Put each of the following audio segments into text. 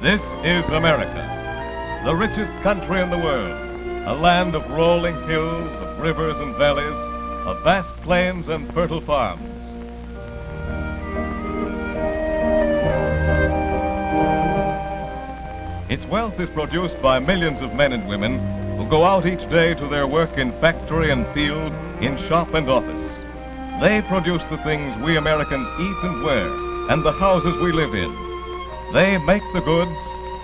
This is America, the richest country in the world, a land of rolling hills, of rivers and valleys, of vast plains and fertile farms. Its wealth is produced by millions of men and women who go out each day to their work in factory and field, in shop and office. They produce the things we Americans eat and wear, and the houses we live in. They make the goods,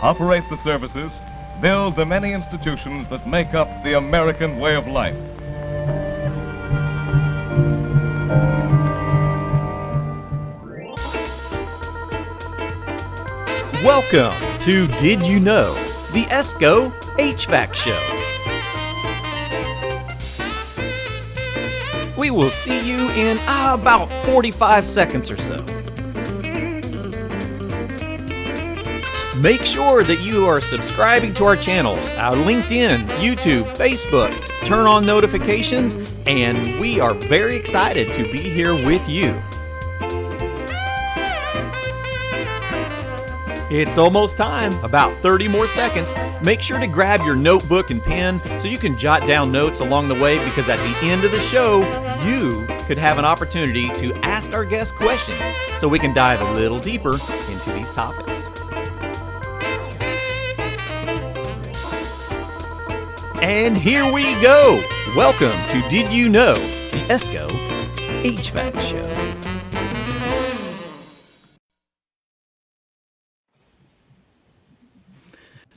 operate the services, build the many institutions that make up the American way of life. Welcome to Did You Know, the ESCO HVAC Show. We will see you in about 45 seconds or so. Make sure that you are subscribing to our channels, our LinkedIn, YouTube, Facebook. Turn on notifications, and we are very excited to be here with you. It's almost time, about 30 more seconds. Make sure to grab your notebook and pen so you can jot down notes along the way, because at the end of the show, you could have an opportunity to ask our guests questions so we can dive a little deeper into these topics. And here we go. Welcome to Did You Know, the ESCO HVAC Show.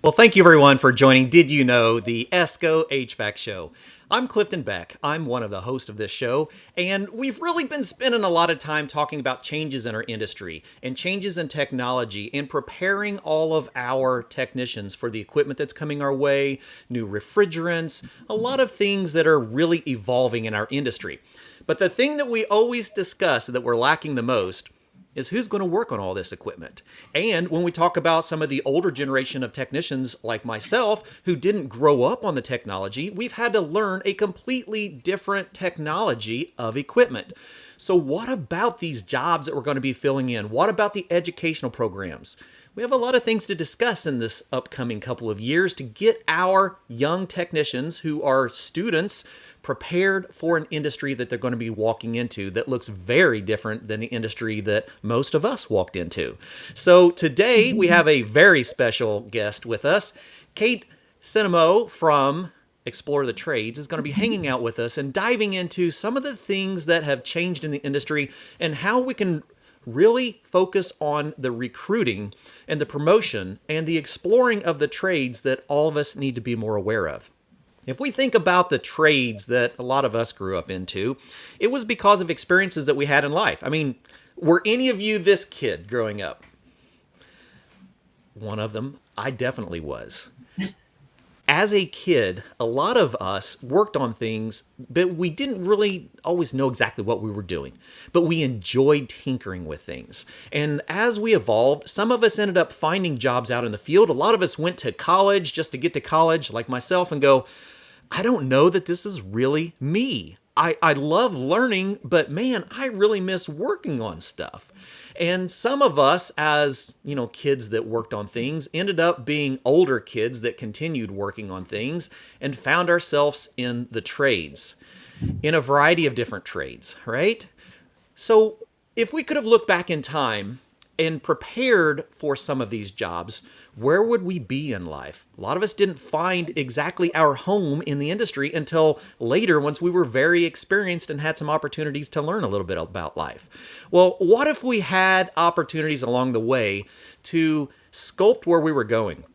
Well, thank you everyone for joining Did You Know, the ESCO HVAC Show. I'm Clifton Beck. I'm one of the hosts of this show, and we've really been spending a lot of time talking about changes in our industry and changes in technology and preparing all of our technicians for the equipment that's coming our way, new refrigerants, a lot of things that are really evolving in our industry. But the thing that we always discuss that we're lacking the most is who's going to work on all this equipment. And when we talk about some of the older generation of technicians like myself who didn't grow up on the technology, we've had to learn a completely different technology of equipment. So what about these jobs that we're going to be filling in? What about the educational programs? We have a lot of things to discuss in this upcoming couple of years to get our young technicians who are students prepared for an industry that they're going to be walking into that looks very different than the industry that most of us walked into. So today we have a very special guest with us. Kate Cinemo from Explore the Trades is going to be hanging out with us and diving into some of the things that have changed in the industry and how we can really focus on the recruiting and the promotion and the exploring of the trades that all of us need to be more aware of. If we think about the trades that a lot of us grew up into, it was because of experiences that we had in life. I mean, were any of you this kid growing up? One of them, I definitely was. As a kid, a lot of us worked on things, but we didn't really always know exactly what we were doing. But we enjoyed tinkering with things. And as we evolved, some of us ended up finding jobs out in the field. A lot of us went to college just to get to college, like myself, and go, I don't know that this is really me. I love learning, but man, I really miss working on stuff. And some of us, as kids that worked on things, ended up being older kids that continued working on things and found ourselves in the trades, in a variety of different trades, right? So if we could have looked back in time and prepared for some of these jobs, where would we be in life? A lot of us didn't find exactly our home in the industry until later, once we were very experienced and had some opportunities to learn a little bit about life. Well, what if we had opportunities along the way to sculpt where we were going?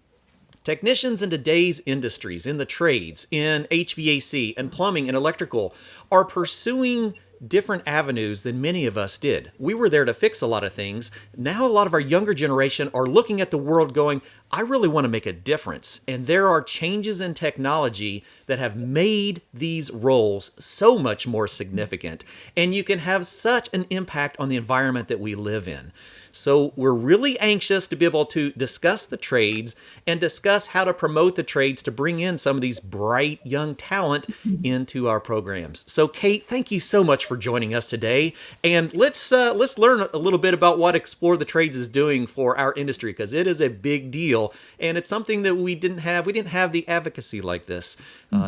Technicians in today's industries, in the trades, in HVAC and plumbing and electrical, are pursuing different avenues than many of us did. We were there to fix a lot of things. Now a lot of our younger generation are looking at the world going, I really want to make a difference. And there are changes in technology that have made these roles so much more significant. And you can have such an impact on the environment that we live in. So we're really anxious to be able to discuss the trades and discuss how to promote the trades to bring in some of these bright young talent into our programs. So Kate, thank you so much for joining us today. And let's learn a little bit about what Explore the Trades is doing for our industry, because it is a big deal. And it's something that we didn't have. We didn't have the advocacy like this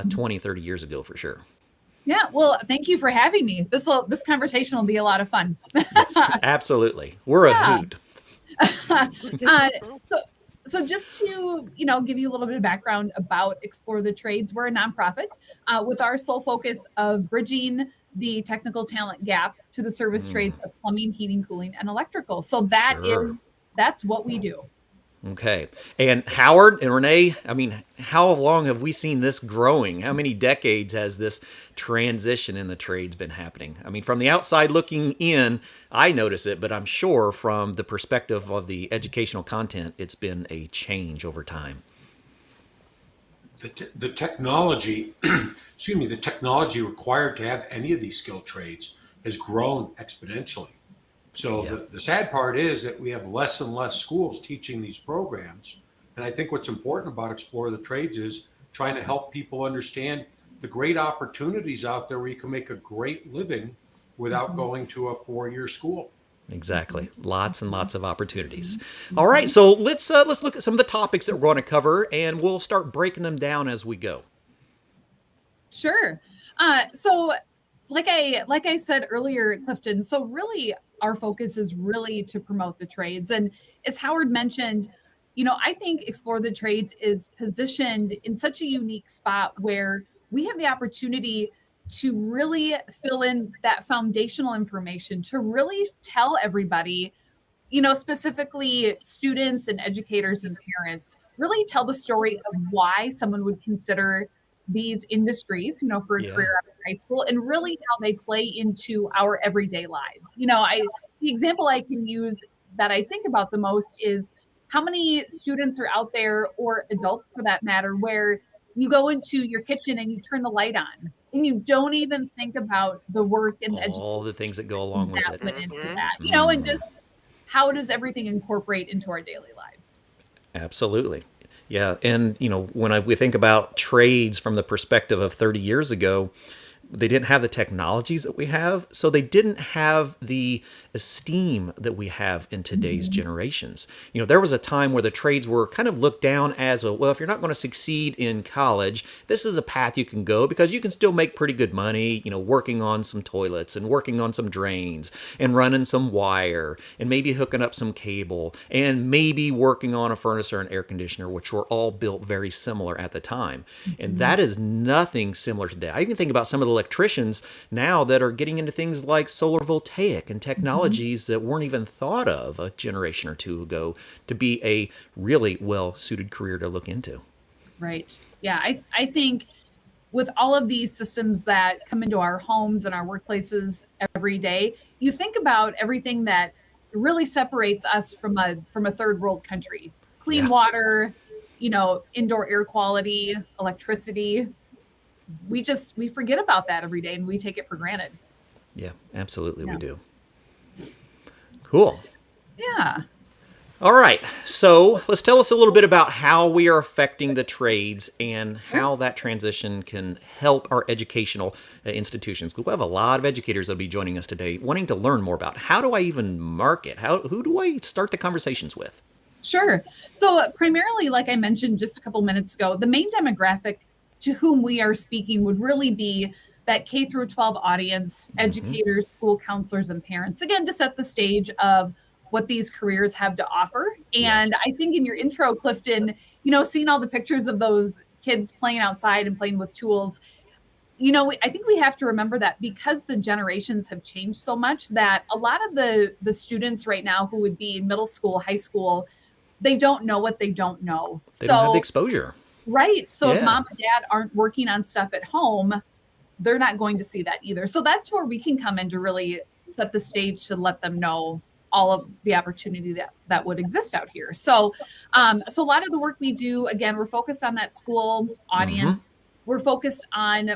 20, 30 years ago for sure. Yeah, well, thank you for having me. This conversation will be a lot of fun. Yes, absolutely. We're a hoot. So just to give you a little bit of background about Explore the Trades, we're a nonprofit with our sole focus of bridging the technical talent gap to the service trades of plumbing, heating, cooling, and electrical. So that's what we do. Okay. And Howard and Renee, I mean, how long have we seen this growing? How many decades has this transition in the trades been happening? I mean, from the outside looking in, I notice it, but I'm sure from the perspective of the educational content, it's been a change over time. The technology, the technology required to have any of these skilled trades has grown exponentially. So the sad part is that we have less and less schools teaching these programs. And I think what's important about Explore the Trades is trying to help people understand the great opportunities out there where you can make a great living without going to a 4-year school. Exactly. Lots and lots of opportunities. All right. So let's look at some of the topics that we're going to cover, and we'll start breaking them down as we go. Sure. So like I said earlier, Clifton, so really our focus is really to promote the trades. And as Howard mentioned, I think Explore the Trades is positioned in such a unique spot where we have the opportunity to really fill in that foundational information, to really tell everybody, specifically students and educators and parents, really tell the story of why someone would consider these industries, for a career after high school, and really how they play into our everyday lives. The example I can use that I think about the most is how many students are out there, or adults for that matter, where you go into your kitchen and you turn the light on and you don't even think about the work and all the things that go along with it. Went into that, and just how does everything incorporate into our daily lives? Absolutely. Yeah. And, when we think about trades from the perspective of 30 years ago, they didn't have the technologies that we have, so they didn't have the esteem that we have in today's generations. There was a time where the trades were kind of looked down as, well, if you're not going to succeed in college, this is a path you can go because you can still make pretty good money, working on some toilets and working on some drains and running some wire and maybe hooking up some cable and maybe working on a furnace or an air conditioner, which were all built very similar at the time. And that is nothing similar today. I even think about some of the electricians now that are getting into things like solar voltaic and technologies that weren't even thought of a generation or two ago to be a really well-suited career to look into. Right. Yeah. I think with all of these systems that come into our homes and our workplaces every day, you think about everything that really separates us from a third world country. Clean water, indoor air quality, electricity. We forget about that every day and we take it for granted. Yeah, absolutely. We do. Cool. Yeah. All right. So let's tell us a little bit about how we are affecting the trades and how that transition can help our educational institutions. We have a lot of educators that will be joining us today wanting to learn more about how do I even market? Who do I start the conversations with? Sure. So primarily, like I mentioned just a couple minutes ago, the main demographic to whom we are speaking would really be that K through 12 audience, educators, school counselors, and parents, again, to set the stage of what these careers have to offer. And I think in your intro, Clifton, seeing all the pictures of those kids playing outside and playing with tools, I think we have to remember that because the generations have changed so much, that a lot of the students right now who would be in middle school, high school, they don't know what they don't know. They don't have the exposure. Right. So if mom and dad aren't working on stuff at home, they're not going to see that either. So that's where we can come in to really set the stage to let them know all of the opportunity that would exist out here. So so a lot of the work we do, again, we're focused on that school audience. We're focused on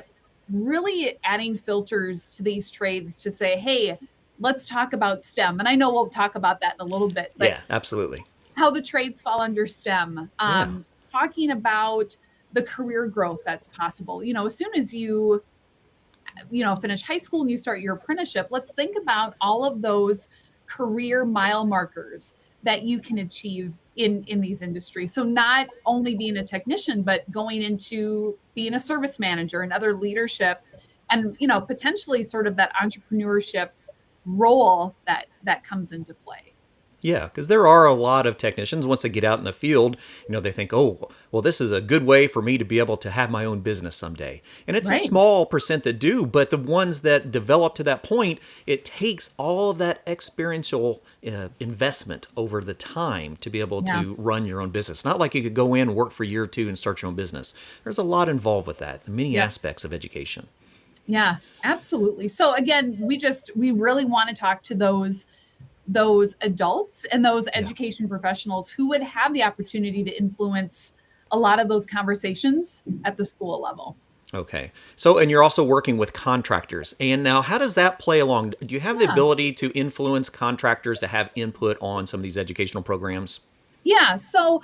really adding filters to these trades to say, hey, let's talk about STEM. And I know we'll talk about that in a little bit, but Yeah, absolutely. how the trades fall under STEM, Yeah. talking about the career growth that's possible. As soon as you finish high school and you start your apprenticeship, let's think about all of those career mile markers that you can achieve in these industries. So not only being a technician, but going into being a service manager and other leadership, and potentially sort of that entrepreneurship role that comes into play. Yeah, because there are a lot of technicians, once they get out in the field, they think, oh, well, this is a good way for me to be able to have my own business someday. And it's a Right. small percent that do, but the ones that develop to that point, it takes all of that experiential investment over the time to be able Yeah. to run your own business. Not like you could go in, work for a year or two, and start your own business. There's a lot involved with that, many Yep. aspects of education. Yeah, absolutely. So again, we really want to talk to those adults and those Yeah. education professionals who would have the opportunity to influence a lot of those conversations at the school level. Okay. So, and you're also working with contractors. And now, how does that play along? Do you have the Yeah. ability to influence contractors to have input on some of these educational programs? Yeah. So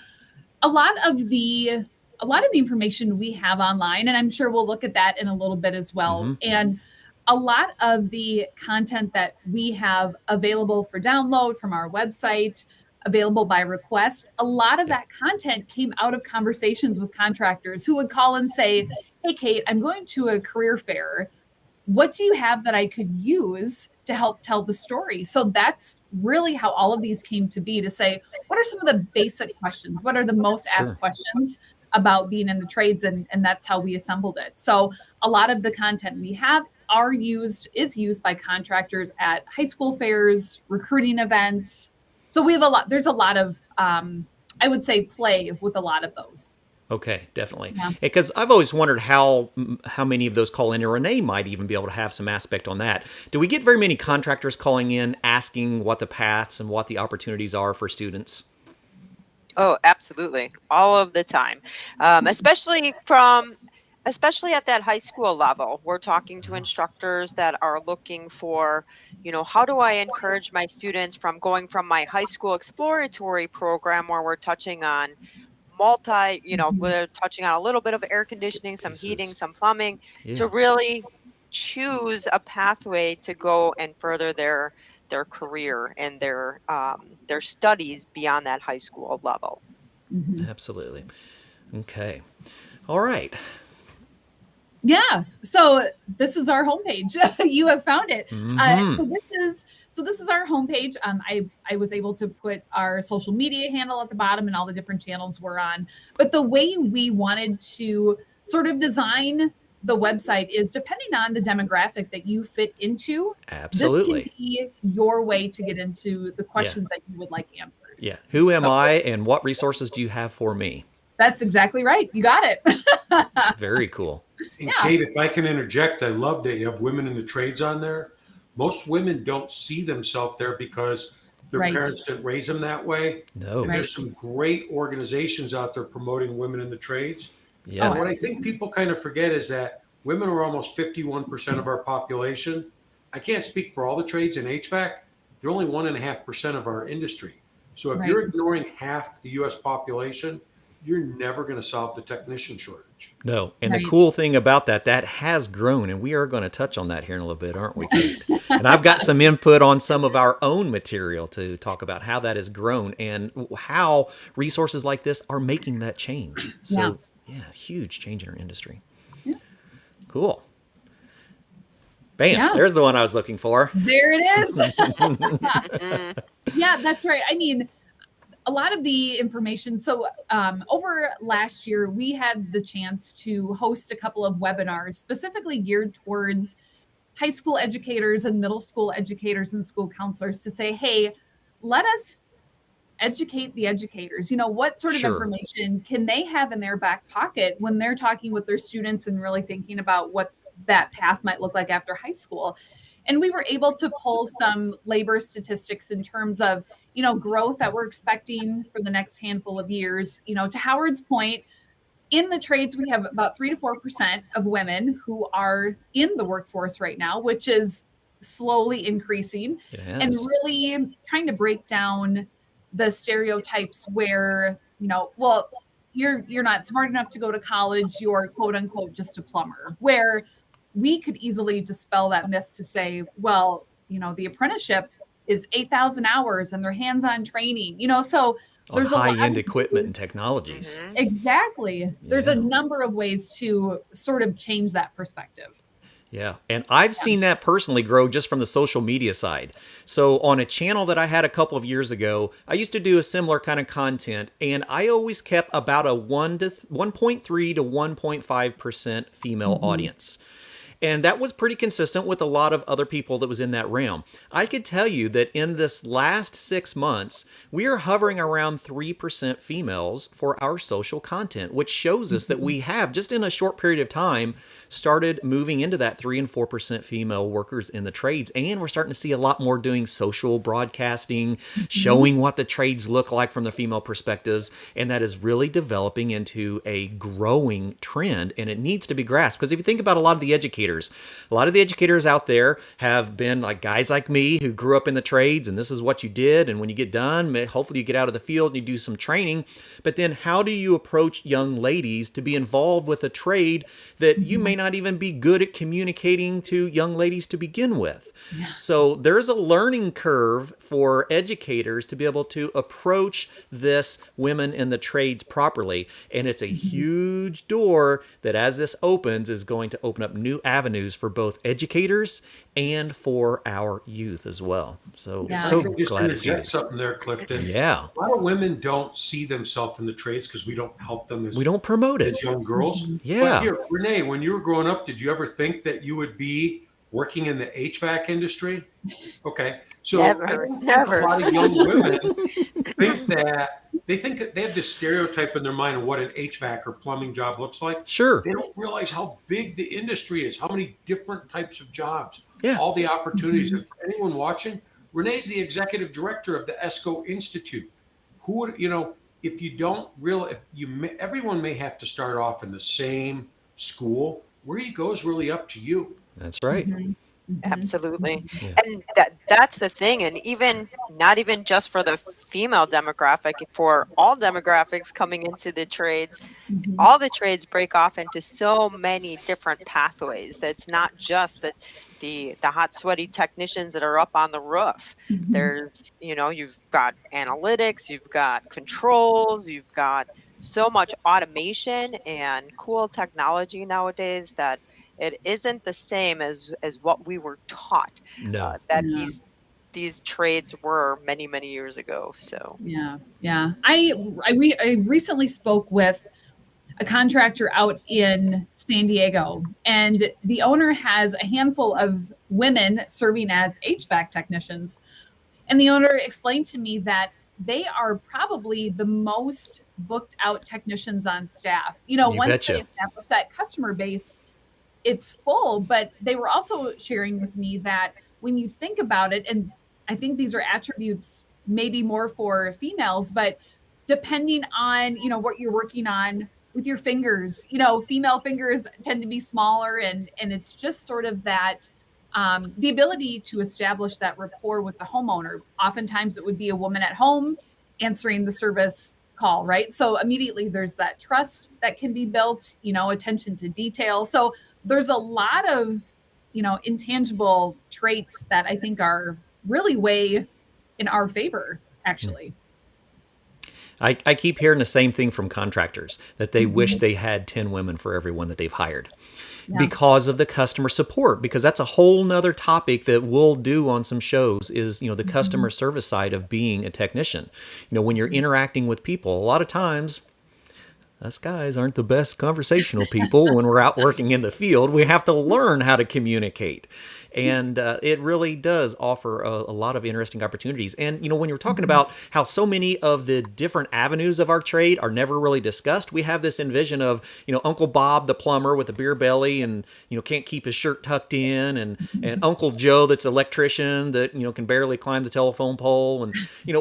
a lot of the a lot of the information we have online, and I'm sure we'll look at that in a little bit as well. Hmm. And a lot of the content that we have available for download from our website, available by request, a lot of Yeah. that content came out of conversations with contractors who would call and say, "Hey, Kate, I'm going to a career fair. What do you have that I could use to help tell the story?" So that's really how all of these came to be, to say, what are some of the basic questions? What are the most asked Sure. questions about being in the trades? And that's how we assembled it. So a lot of the content we have is used by contractors at high school fairs, recruiting events. So we have there's a lot of, I would say, play with a lot of those. Okay, definitely. Yeah. Because I've always wondered how many of those call in, or Renee might even be able to have some aspect on that. Do we get very many contractors calling in asking what the paths and what the opportunities are for students? Oh, absolutely. All of the time. Especially at that high school level. We're talking to instructors that are looking for, how do I encourage my students from going from my high school exploratory program where we're touching on Mhm. we're touching on a little bit of air conditioning, some heating, Pieces. some plumbing, to Yeah. really choose a pathway to go and further their career and their studies beyond that high school level. Mhm. Absolutely. Okay. All right. Yeah. So this is our homepage. You have found it. Hmm. So this is our homepage. I was able to put our social media handle at the bottom and all the different channels we're on. But the way we wanted to sort of design the website is, depending on the demographic that you fit into, this can Absolutely. be your way to get into the Yeah. questions that you would like answered. Yeah. Who am So I and what resources do you have for me? that's exactly right. You got it. Very cool. And Yeah. Kate, if I can interject, I love that you have women in the trades on there. Most women don't see themselves there because their Right. parents didn't raise them that way. No. And Right. there's some great organizations out there promoting women in the trades. Oh, And Yeah. what I think absolutely. people kind of forget is that women are almost 51% of our population. I can't speak for all the trades in HVAC. They're only 1.5% of our industry. So if Right. you're ignoring half the US population, you're never going to solve the technician shortage. No. And the Right. cool thing about that has grown, and we are going to touch on that here in a little bit, aren't we, Kate? And I've got some input on some of our own material to talk about how that has grown and how resources like this are making that change. Yeah. So, yeah, huge change in our industry. Yeah. Cool. Bam. Yeah. There's the one I was looking for. There it is. Mhm. Yeah, that's right. I mean, a lot of the information. So, over last year, we had the chance to host a couple of webinars specifically geared towards high school educators and middle school educators and school counselors, to say, hey, let us educate the educators. What sort of Sure. information can they have in their back pocket when they're talking with their students and really thinking about what that path might look like after high school? And we were able to pull some labor statistics in terms of, growth that we're expecting for the next handful of years. To Howard's point, in the trades, we have about 3 to 4% of women who are in the workforce right now, which is slowly increasing, and Yes. really trying to break down the stereotypes where, well, you're not smart enough to go to college, you're quote unquote just a plumber, where we could easily dispel that myth to say, well, the apprenticeship is 8,000 hours and they're hands-on training, so On there's a lot high-end of equipment and ways. technologies. Mhm. Exactly. There's a Yeah. number of ways to sort of change that perspective. Yeah. And I've seen that personally grow just from the social media side. So on a channel that I had a couple of years ago, I used to do a similar kind of content, and I always kept about a 1.3 to 1.5% female Mhm. audience. And that was pretty consistent with a lot of other people that was in that realm. I could tell you that in this last 6 months, we are hovering around 3% females for our social content, which shows us that Mhm. we have, just in a short period of time, started moving into that 3 and 4% female workers in the trades. And we're starting to see a lot more doing social broadcasting, Mhm. showing what the trades look like from the female perspectives. And that is really developing into a growing trend. And it needs to be grasped. Because if you think about a lot of the educators, a lot of the educators out there have been like guys like me who grew up in the trades, and this is what you did. And when you get done, hopefully you get out of the field and you do some training. But then how do you approach young ladies to be involved with a trade that you may not even be good at communicating to young ladies to begin with? So there's a learning curve for educators to be able to approach this women in the trades properly. And it's a Mhm. huge door that, as this opens, is going to open up new avenues for both educators and for our youth as well. So, If Yeah. I so could just glad to see interject this. something there, Clifton. Yeah, A lot of women don't see themselves in the trades because we don't help them we don't promote it. as young girls. Mhm. But Yeah, here, Renee, when you were growing up, did you ever think that you would be working in the HVAC industry? Okay. So I Never, don't think a never. lot of young women think that they think that they have this stereotype in their mind of what an HVAC or plumbing job looks like. sure. They don't realize how big the industry is, how many different types of jobs, Yeah. all the opportunities. Mhm. And for anyone watching, Renee's the executive director of the ESCO Institute. Who would, if you don't realize, everyone may have to start off in the same school. Where you go is really up to you. That's right. Mhm. Mhm. Absolutely. Mhm. Yeah. And that's the thing. And even not even just for the female demographic, for all demographics coming into the trades, Mhm. all the trades break off into so many different pathways. That's not just the hot sweaty technicians that are up on the roof. Mhm. There's, you've got analytics, you've got controls, you've got so much automation and cool technology nowadays that it isn't the same as what we were taught No. that Yeah. these trades were many many years ago. So Yeah. Yeah. I recently spoke with a contractor out in San Diego, and the owner has a handful of women serving as HVAC technicians. And the owner explained to me that they are probably the most booked out technicians on staff. You Once they betcha. establish that customer base, it's full. But they were also sharing with me that when you think about it, and I think these are attributes maybe more for females, but depending on, what you're working on with your fingers, female fingers tend to be smaller, and it's just sort of that the ability to establish that rapport with the homeowner. Oftentimes it would be a woman at home answering the service call, right? So immediately there's that trust that can be built, attention to detail. So there's a lot of, intangible traits that I think are really way in our favor, actually. I keep hearing the same thing from contractors that they wish Mhm. they had 10 women for everyone that they've hired Yeah. because of the customer support. Because that's a whole nother topic that we'll do on some shows is, the Mhm. customer service side of being a technician. When you're interacting with people, a lot of times us guys aren't the best conversational people when we're out working in the field. We have to learn how to communicate. And it really does offer a lot of interesting opportunities. And, when you're talking Mhm. about how so many of the different avenues of our trade are never really discussed, we have this envision of, Uncle Bob, the plumber with a beer belly and, can't keep his shirt tucked in, and Uncle Joe, that's an electrician that, can barely climb the telephone pole. And,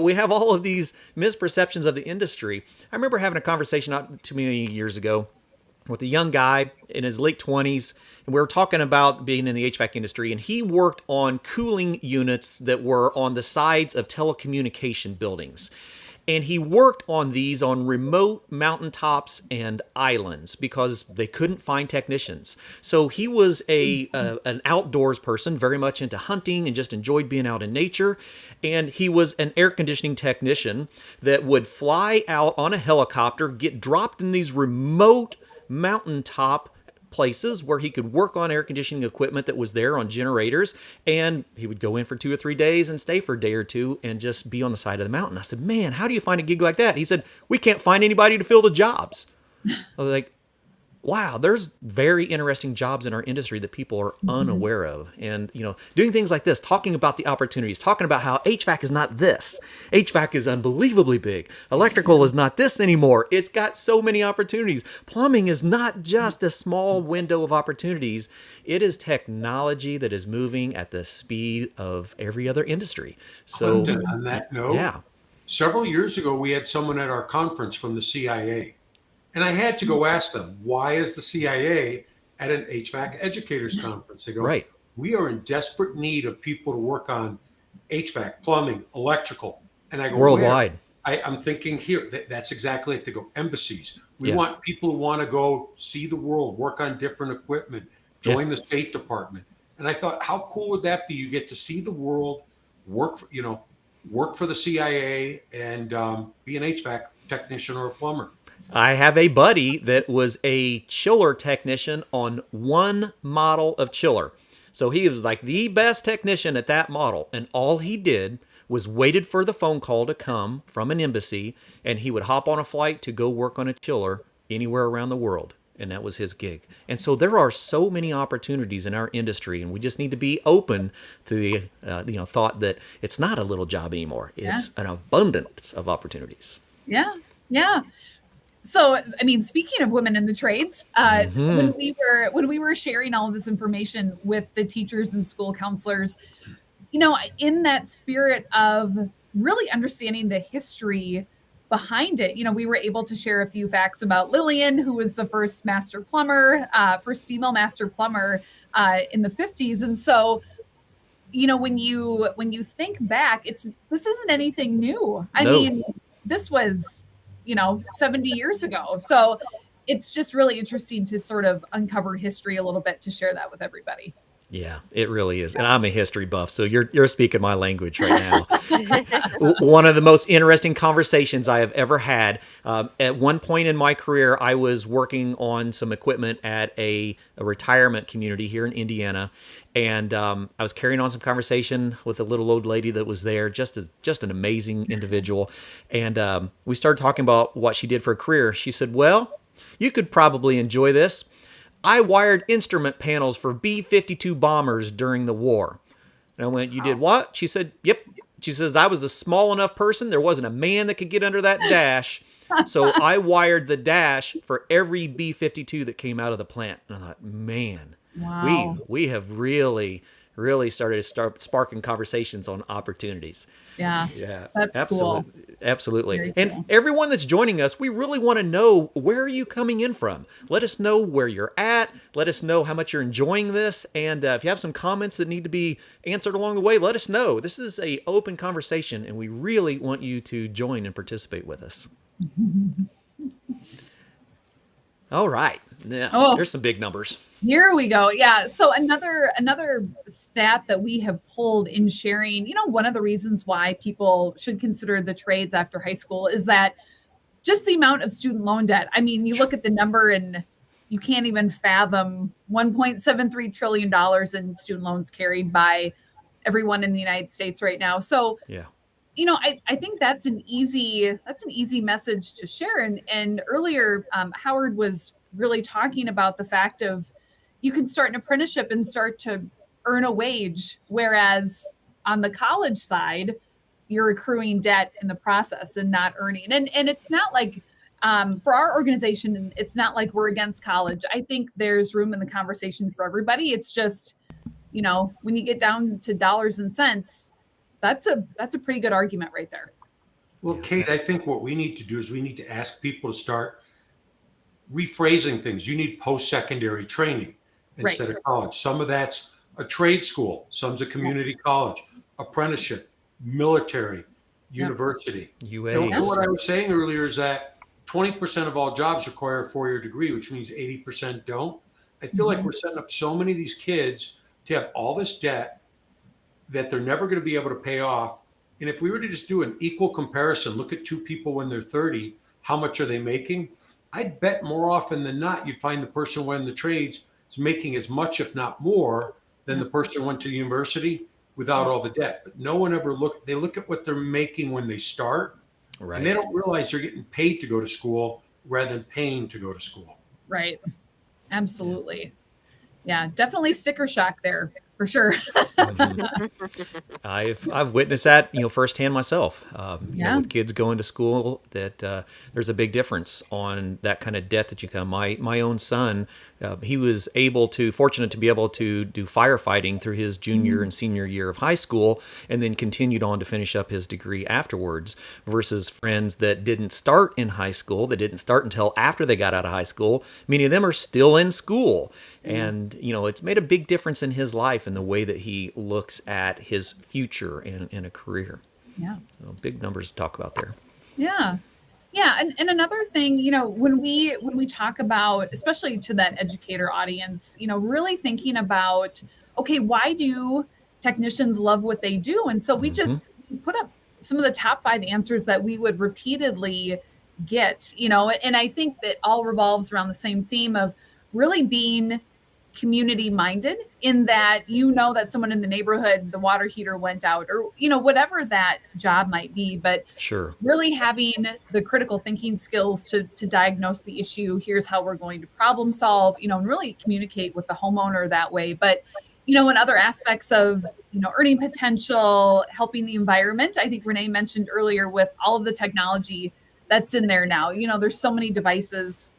we have all of these misperceptions of the industry. I remember having a conversation not too many years ago with a young guy in his late 20s, and we were talking about being in the HVAC industry, and he worked on cooling units that were on the sides of telecommunication buildings. And he worked on these on remote mountaintops and islands because they couldn't find technicians. So he was an outdoors person, very much into hunting and just enjoyed being out in nature. And he was an air conditioning technician that would fly out on a helicopter, get dropped in these remote mountaintop places where he could work on air conditioning equipment that was there on generators, and he would go in for 2 or 3 days and stay for a day or two and just be on the side of the mountain. I said, man, how do you find a gig like that? He said, we can't find anybody to fill the jobs. I was like, wow, there's very interesting jobs in our industry that people are unaware of. And, doing things like this, talking about the opportunities, talking about how HVAC is not this. HVAC is unbelievably big. Electrical is not this anymore. It's got so many opportunities. Plumbing is not just a small window of opportunities. It is technology that is moving at the speed of every other industry. So, Clinton, on that note, yeah. Several years ago, we had someone at our conference from the CIA. And I had to go ask them, why is the CIA at an HVAC educators conference? They go, Right. We are in desperate need of people to work on HVAC, plumbing, electrical. And I go, Worldwide. I'm thinking here, that's exactly it. They go, embassies. We Yeah. want people who want to go see the world, work on different equipment, join the State Department. And I thought, how cool would that be? You get to see the world, work for the CIA and be an HVAC technician or a plumber. I have a buddy that was a chiller technician on one model of chiller. So he was like the best technician at that model. And all he did was waited for the phone call to come from an embassy, and he would hop on a flight to go work on a chiller anywhere around the world. And that was his gig. And so there are so many opportunities in our industry, and we just need to be open to the thought that it's not a little job anymore. It's an abundance of opportunities. Yeah. Yeah. So, I mean, speaking of women in the trades, when we were sharing all of this information with the teachers and school counselors, in that spirit of really understanding the history behind it, we were able to share a few facts about Lillian, who was the first first female master plumber in the 50s. And so, when you think back, this isn't anything new. I mean, this was 70 years ago. So it's just really interesting to sort of uncover history a little bit to share that with everybody. Yeah, it really is. And I'm a history buff, so you're speaking my language right now. One of the most interesting conversations I have ever had. At one point in my career, I was working on some equipment at a retirement community here in Indiana. And I was carrying on some conversation with a little old lady that was there, just an amazing individual. And we started talking about what she did for a career. She said, well, you could probably enjoy this. I wired instrument panels for B-52 bombers during the war. And I went, you did what? She said, yep. She says, I was a small enough person. There wasn't a man that could get under that dash. So I wired the dash for every B-52 that came out of the plant. And I thought, man, wow. we have really started sparking conversations on opportunities. Yeah. That's absolutely. cool. Absolutely. Very And cool. everyone that's joining us, we really want to know, where are you coming in from? Let us know where you're at. Let us know how much you're enjoying this. And if you have some comments that need to be answered along the way, let us know. This is an open conversation, and we really want you to join and participate with us. All right. Now, there's some big numbers. Here we go. Yeah. So another stat that we have pulled in sharing, one of the reasons why people should consider the trades after high school is that just the amount of student loan debt. I mean, you look at the number and you can't even fathom $1.73 trillion in student loans carried by everyone in the United States right now. So, yeah. I think that's an easy message to share. And earlier, Howard was really talking about the fact of you can start an apprenticeship and start to earn a wage, whereas on the college side, you're accruing debt in the process and not earning. And it's not like for our organization, it's not like we're against college. I think there's room in the conversation for everybody. It's just, when you get down to dollars and cents, that's a pretty good argument right there. Well, Kate, I think what we need to do is we need to ask people to start rephrasing things. You need post-secondary training Right. instead of college. Some of that's a trade school, some's a community college, apprenticeship, military, university. And UAs. what I was saying earlier is that 20% of all jobs require a 4-year degree, which means 80% don't. I feel like we're setting up so many of these kids to have all this debt that they're never going to be able to pay off. And if we were to just do an equal comparison, look at two people when they're 30, how much are they making? I'd bet more often than not, you'd find the person who went in the trades is making as much, if not more, than the person who went to university without all the debt. But no one ever they look at what they're making when they start, Right. and they don't realize they're getting paid to go to school rather than paying to go to school. Right. Absolutely. Yeah, definitely sticker shock there for sure. I've witnessed that, firsthand myself. Yeah. With kids going to school, that there's a big difference on that kind of debt that you come. My own son, he was fortunate to be able to do firefighting through his junior and senior year of high school, and then continued on to finish up his degree afterwards. Versus friends that didn't start in high school, that didn't start until after they got out of high school. Many of them are still in school, and it's made a big difference in his life and the way that he looks at his future and a career. Yeah. So big numbers to talk about there. Yeah. Yeah. And another thing, when we talk about, especially to that educator audience, really thinking about, okay, why do technicians love what they do? And so we just put up some of the top 5 answers that we would repeatedly get, and I think that all revolves around the same theme of really being community minded, in that that someone in the neighborhood, the water heater went out, or whatever that job might be, but Sure. really having the critical thinking skills to diagnose the issue. Here's how we're going to problem solve, and really communicate with the homeowner that way. But in other aspects of earning potential, helping the environment, I think Renee mentioned earlier, with all of the technology that's in there now, there's so many devices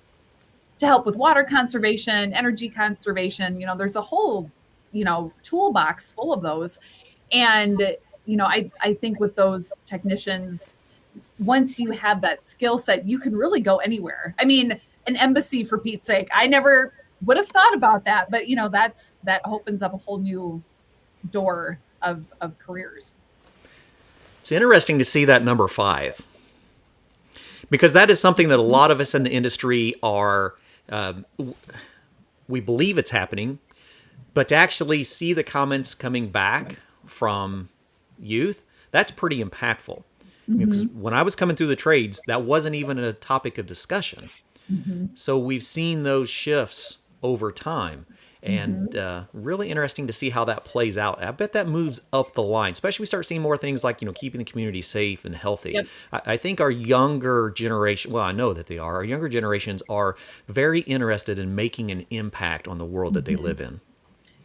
to help with water conservation, energy conservation. There's a whole, toolbox full of those. And, I think with those technicians, once you have that skill set, you can really go anywhere. I mean, an embassy, for Pete's sake, I never would have thought about that, but that opens up a whole new door of careers. It's interesting to see that number 5, because that is something that a lot of us in the industry are, we believe it's happening, but to actually see the comments coming back from youth, that's pretty impactful. Because when I was coming through the trades, that wasn't even a topic of discussion. So we've seen those shifts over time, and really interesting to see how that plays out. I bet that moves up the line, especially we start seeing more things like, keeping the community safe and healthy. Yep. I think our younger generation, well, I know that they are, our younger generations are very interested in making an impact on the world that they live in.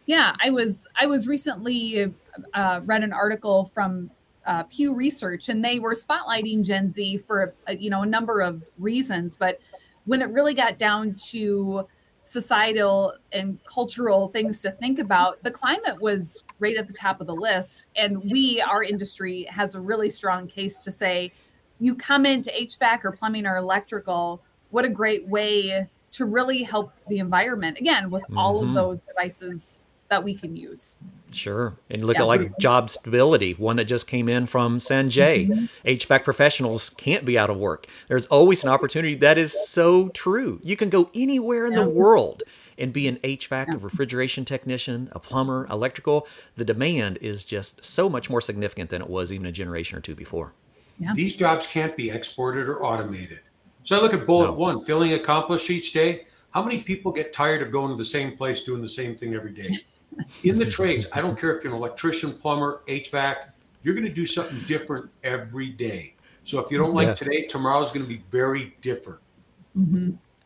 Yeah, I was recently read an article from Pew Research, and they were spotlighting Gen Z for a number of reasons. But when it really got down to societal and cultural things to think about, the climate was right at the top of the list. And our industry has a really strong case to say, you come into HVAC or plumbing or electrical, what a great way to really help the environment, again, with all of those devices that we can use. Sure. And look at job stability, one that just came in from Sanjay. HVAC professionals can't be out of work. There's always an opportunity. That is so true. You can go anywhere in the world and be an HVAC, a refrigeration technician, a plumber, electrical. The demand is just so much more significant than it was even a generation or two before. Yeah. These jobs can't be exported or automated. So I look at bullet 1, feeling accomplished each day. How many people get tired of going to the same place, doing the same thing every day? In the trades, I don't care if you're an electrician, plumber, HVAC, you're going to do something different every day. So if you don't like today, tomorrow's going to be very different.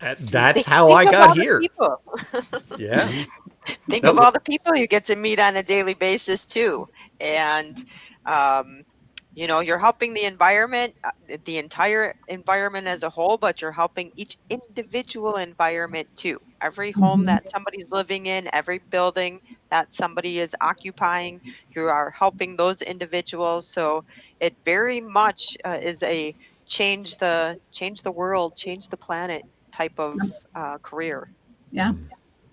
That's how I got here. Yeah. Think of all the people you get to meet on a daily basis too. And, you're helping the environment, the entire environment as a whole, but you're helping each individual environment too. Every home that somebody's living in, every building that somebody is occupying, you are helping those individuals. So it very much is a change the world, change the planet type of career. Yeah.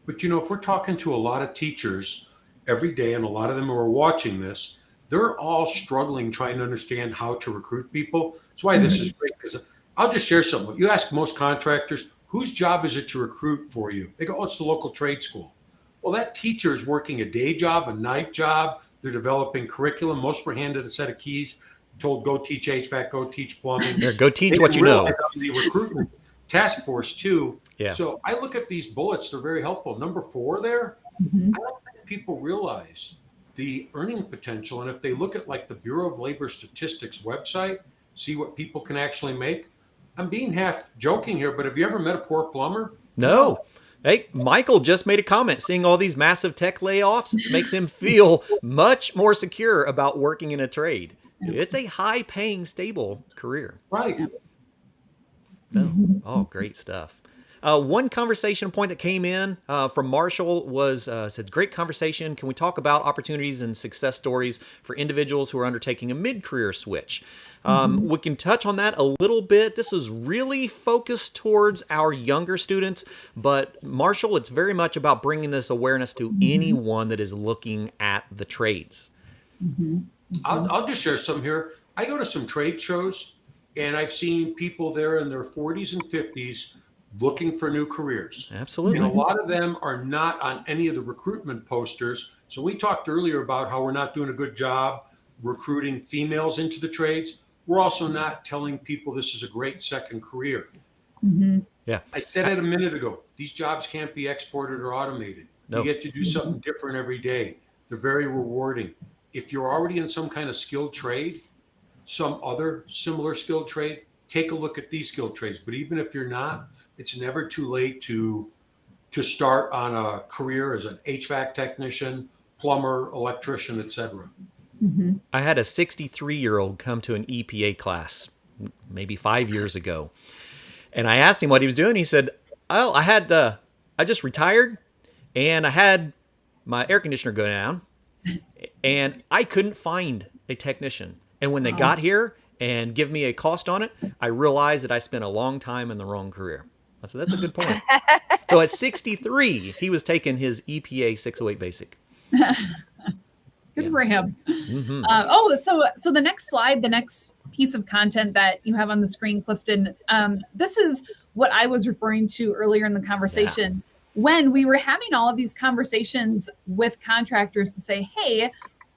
But if we're talking to a lot of teachers every day, and a lot of them who are watching this, they're all struggling trying to understand how to recruit people. That's why this is great, because I'll just share something. You ask most contractors, whose job is it to recruit for you? They go, oh, it's the local trade school. Well, that teacher is working a day job, a night job. They're developing curriculum. Most were handed a set of keys, told go teach HVAC, go teach plumbing. Go teach what you know. The recruitment task force too. Yeah. So I look at these bullets; they're very helpful. Number 4 there, Mhm. I don't think people realize the earning potential. And if they look at like the Bureau of Labor Statistics website, see what people can actually make. I'm being half joking here, but have you ever met a poor plumber? No. Hey, Michael just made a comment. Seeing all these massive tech layoffs makes him feel much more secure about working in a trade. It's a high-paying, stable career. Right. Oh, great stuff. One conversation point that came in from Marshall was, said, great conversation. Can we talk about opportunities and success stories for individuals who are undertaking a mid-career switch? We can touch on that a little bit. This is really focused towards our younger students, but Marshall, it's very much about bringing this awareness to anyone that is looking at the trades. I'll just share some here. I go to some trade shows, and I've seen people there in their 40s and 50s looking for new careers. Absolutely. And a lot of them are not on any of the recruitment posters. So we talked earlier about how we're not doing a good job recruiting females into the trades. We're also not telling people this is a great second career. Yeah. I said it a minute ago. These jobs can't be exported or automated. No. You get to do something different every day. They're very rewarding. If you're already in some kind of skilled trade, some other similar skilled trade, take a look at these skilled trades. But even if you're not, it's never too late to start on a career as an HVAC technician, plumber, electrician, etc. I had a 63-year-old come to an EPA class maybe 5 years ago. And I asked him what he was doing. He said, oh, I just retired and I had my air conditioner go down and I couldn't find a technician. And when they got here and give me a cost on it, I realized that I spent a long time in the wrong career. I said, that's a good point. So at 63, he was taking his EPA 608 basic. Good for him. So the next slide, the next piece of content that you have on the screen, Clifton, this is what I was referring to earlier in the conversation when we were having all of these conversations with contractors to say, hey,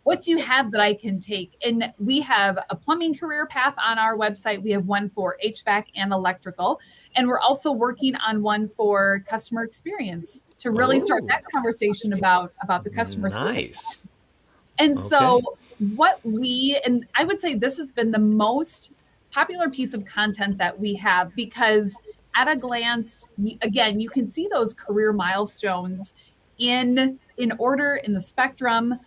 what do you have that I can take? And we have a plumbing career path on our website. We have one for HVAC and electrical. And we're also working on one for customer experience to really start that conversation about the customer service. And so and I would say this has been the most popular piece of content that we have, because at a glance, again, you can see those career milestones in order in the spectrum,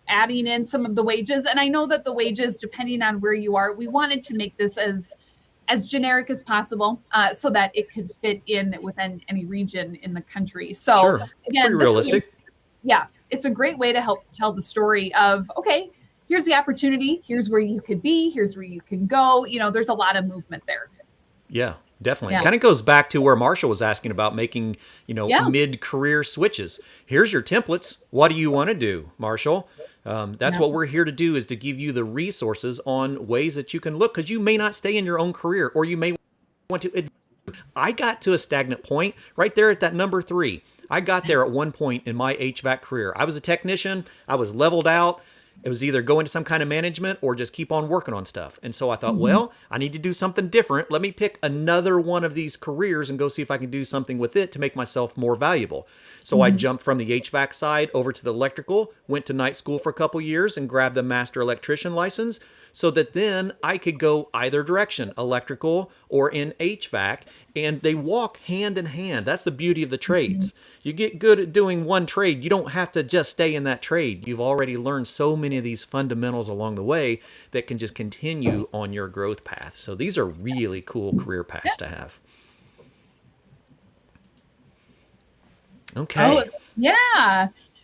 adding in some of the wages. And I know that the wages, depending on where you are, we wanted to make this as generic as possible so that it could fit in within any region in the country. So again, pretty realistic. It's a great way to help tell the story of, okay, here's the opportunity. Here's where you could be. Here's where you can go. There's a lot of movement there. Yeah, definitely. It kind of goes back to where Marshall was asking about making, mid-career switches. Here's your templates. What do you want to do, Marshall? That's what we're here to do, is to give you the resources on ways that you can look, because you may not stay in your own career, or you may want to. I got to a stagnant point right there at that number 3. I got there at one point in my HVAC career. I was a technician. I was leveled out. It was either go into some kind of management or just keep on working on stuff. And so I thought, well, I need to do something different. Let me pick another one of these careers and go see if I can do something with it to make myself more valuable. So I jumped from the HVAC side over to the electrical, went to night school for a couple years and grabbed the master electrician license, so that then I could go either direction, electrical or in HVAC, and they walk hand in hand. That's the beauty of the trades. You get good at doing one trade. You don't have to just stay in that trade. You've already learned so many of these fundamentals along the way that can just continue on your growth path. So these are really cool career paths to have. Okay.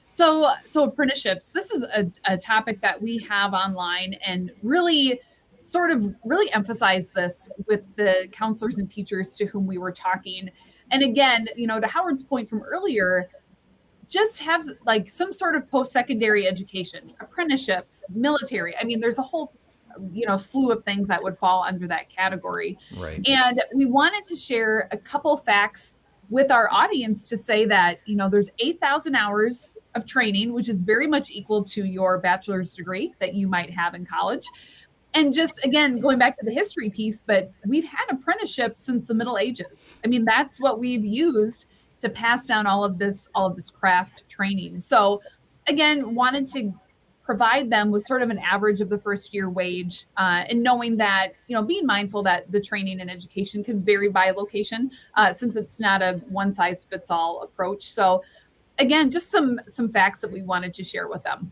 So apprenticeships, this is a topic that we have online, and really sort of really emphasize this with the counselors and teachers to whom we were talking. And again, to Howard's point from earlier, just have like some sort of post-secondary education, apprenticeships, military. I mean, there's a whole slew of things that would fall under that category. Right. And we wanted to share a couple facts with our audience to say that, there's 8,000 hours of training, which is very much equal to your bachelor's degree that you might have in college. And just, again, going back to the history piece, but we've had apprenticeships since the Middle Ages. I mean, that's what we've used to pass down all of this craft training. So again, wanted to provide them with sort of an average of the first year wage, and knowing that, being mindful that the training and education can vary by location, since it's not a one size fits all approach. So again, just some facts that we wanted to share with them.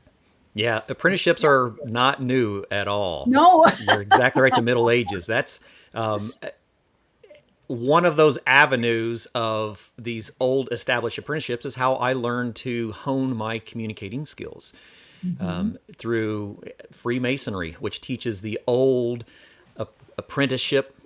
Yeah, apprenticeships are not new at all. No. You're exactly right. The Middle Ages. That's one of those avenues of these old established apprenticeships is how I learned to hone my communicating skills. Through Freemasonry, which teaches the old apprenticeship,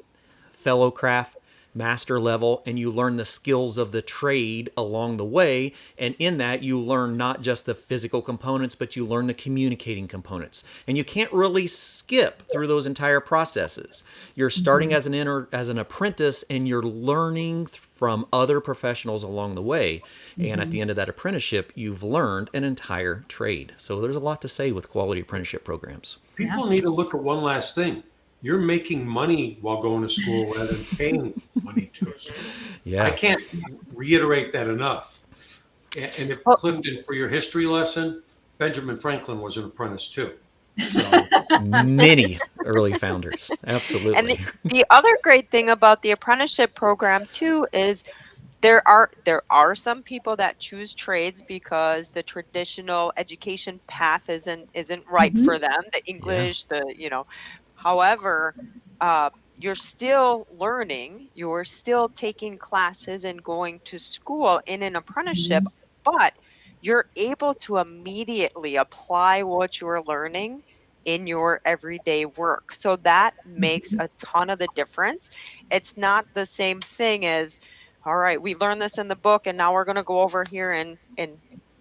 fellow craft, master level, and you learn the skills of the trade along the way. And in that, you learn not just the physical components, but you learn the communicating components. And you can't really skip through those entire processes. You're starting as an apprentice, and you're learning from other professionals along the way. And at the end of that apprenticeship, you've learned an entire trade. So there's a lot to say with quality apprenticeship programs. People need to look at one last thing. You're making money while going to school rather than paying money to go to school. Yeah. I can't reiterate that enough. And if Clifton, for your history lesson, Benjamin Franklin was an apprentice too. So. Many early founders. Absolutely. And the other great thing about the apprenticeship program too is there are some people that choose trades because the traditional education path isn't right for them. The English, however, you're still learning, you're still taking classes and going to school in an apprenticeship, but you're able to immediately apply what you're learning in your everyday work. So that makes a ton of the difference. It's not the same thing as, all right, we learned this in the book and now we're going to go over here and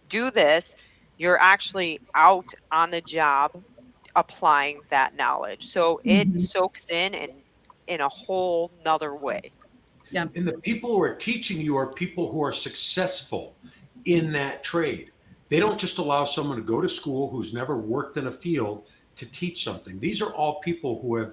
do this. You're actually out on the job applying that knowledge. So it soaks in a whole nother way. Yeah. And the people who are teaching you are people who are successful in that trade. They don't just allow someone to go to school who's never worked in a field to teach something. These are all people who have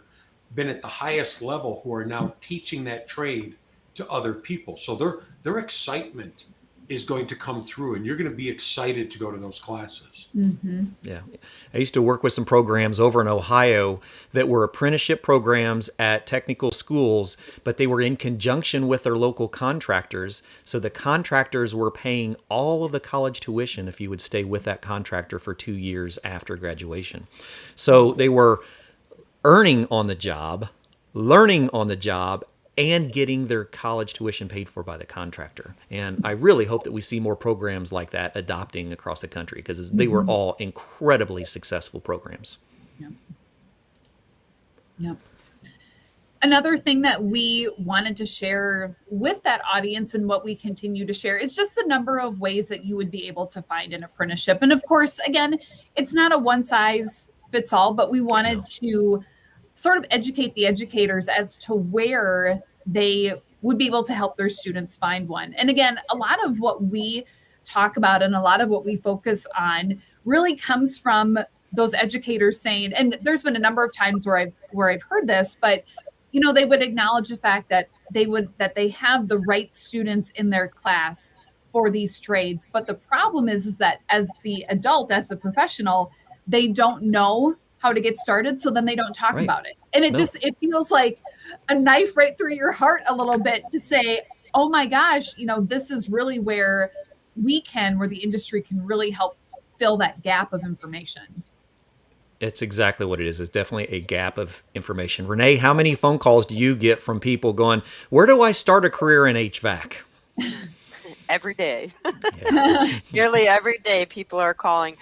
been at the highest level who are now teaching that trade to other people. So their excitement is going to come through, and you're going to be excited to go to those classes. Yeah. I used to work with some programs over in Ohio that were apprenticeship programs at technical schools, but they were in conjunction with their local contractors. So the contractors were paying all of the college tuition if you would stay with that contractor for 2 years after graduation. So they were earning on the job, learning on the job, and getting their college tuition paid for by the contractor. And I really hope that we see more programs like that adopting across the country, because they were all incredibly successful programs. Yep. Another thing that we wanted to share with that audience, and what we continue to share, is just the number of ways that you would be able to find an apprenticeship. And of course, again, it's not a one size fits all, but we wanted to sort of educate the educators as to where they would be able to help their students find one. And again, a lot of what we talk about and a lot of what we focus on really comes from those educators saying, and there's been a number of times where I've heard this, but they would acknowledge the fact that they have the right students in their class for these trades. But the problem is that as the adult, as the professional, they don't know how to get started. So then they don't talk about it. And it feels like a knife right through your heart a little bit to say, oh my gosh, this is really where the industry can really help fill that gap of information. It's exactly what it is. It's definitely a gap of information. Renee, how many phone calls do you get from people going, where do I start a career in HVAC? Every day. Nearly every day people are calling.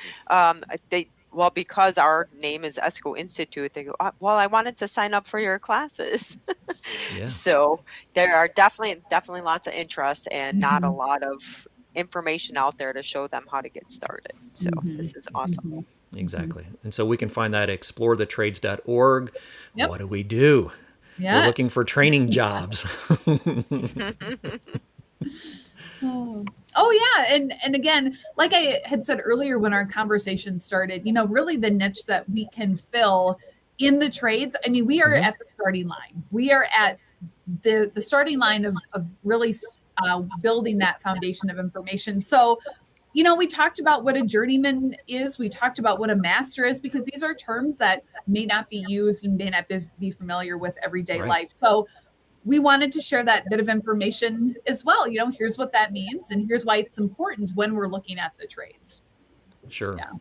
well, because our name is ESCO Institute, they go, well, I wanted to sign up for your classes. Yeah. So there are definitely lots of interest and not a Mhm. lot of information out there to show them how to get started. So Mhm. this is awesome. Mhm. Mhm. Exactly. And so we can find that at explorethetrades.org. Yep. What do we do? We're looking Yes. for training jobs. Oh. Oh yeah, and again, like I had said earlier when our conversation started, really the niche that we can fill in the trades. I mean, we are Mhm. at the starting line. We are at the starting line of really building that foundation of information. So, we talked about what a journeyman is. We talked about what a master is because these are terms that may not be used and may not be familiar with everyday Right. life. So we wanted to share that bit of information as well. Here's what that means, and here's why it's important when we're looking at the trades. Sure. Yeah.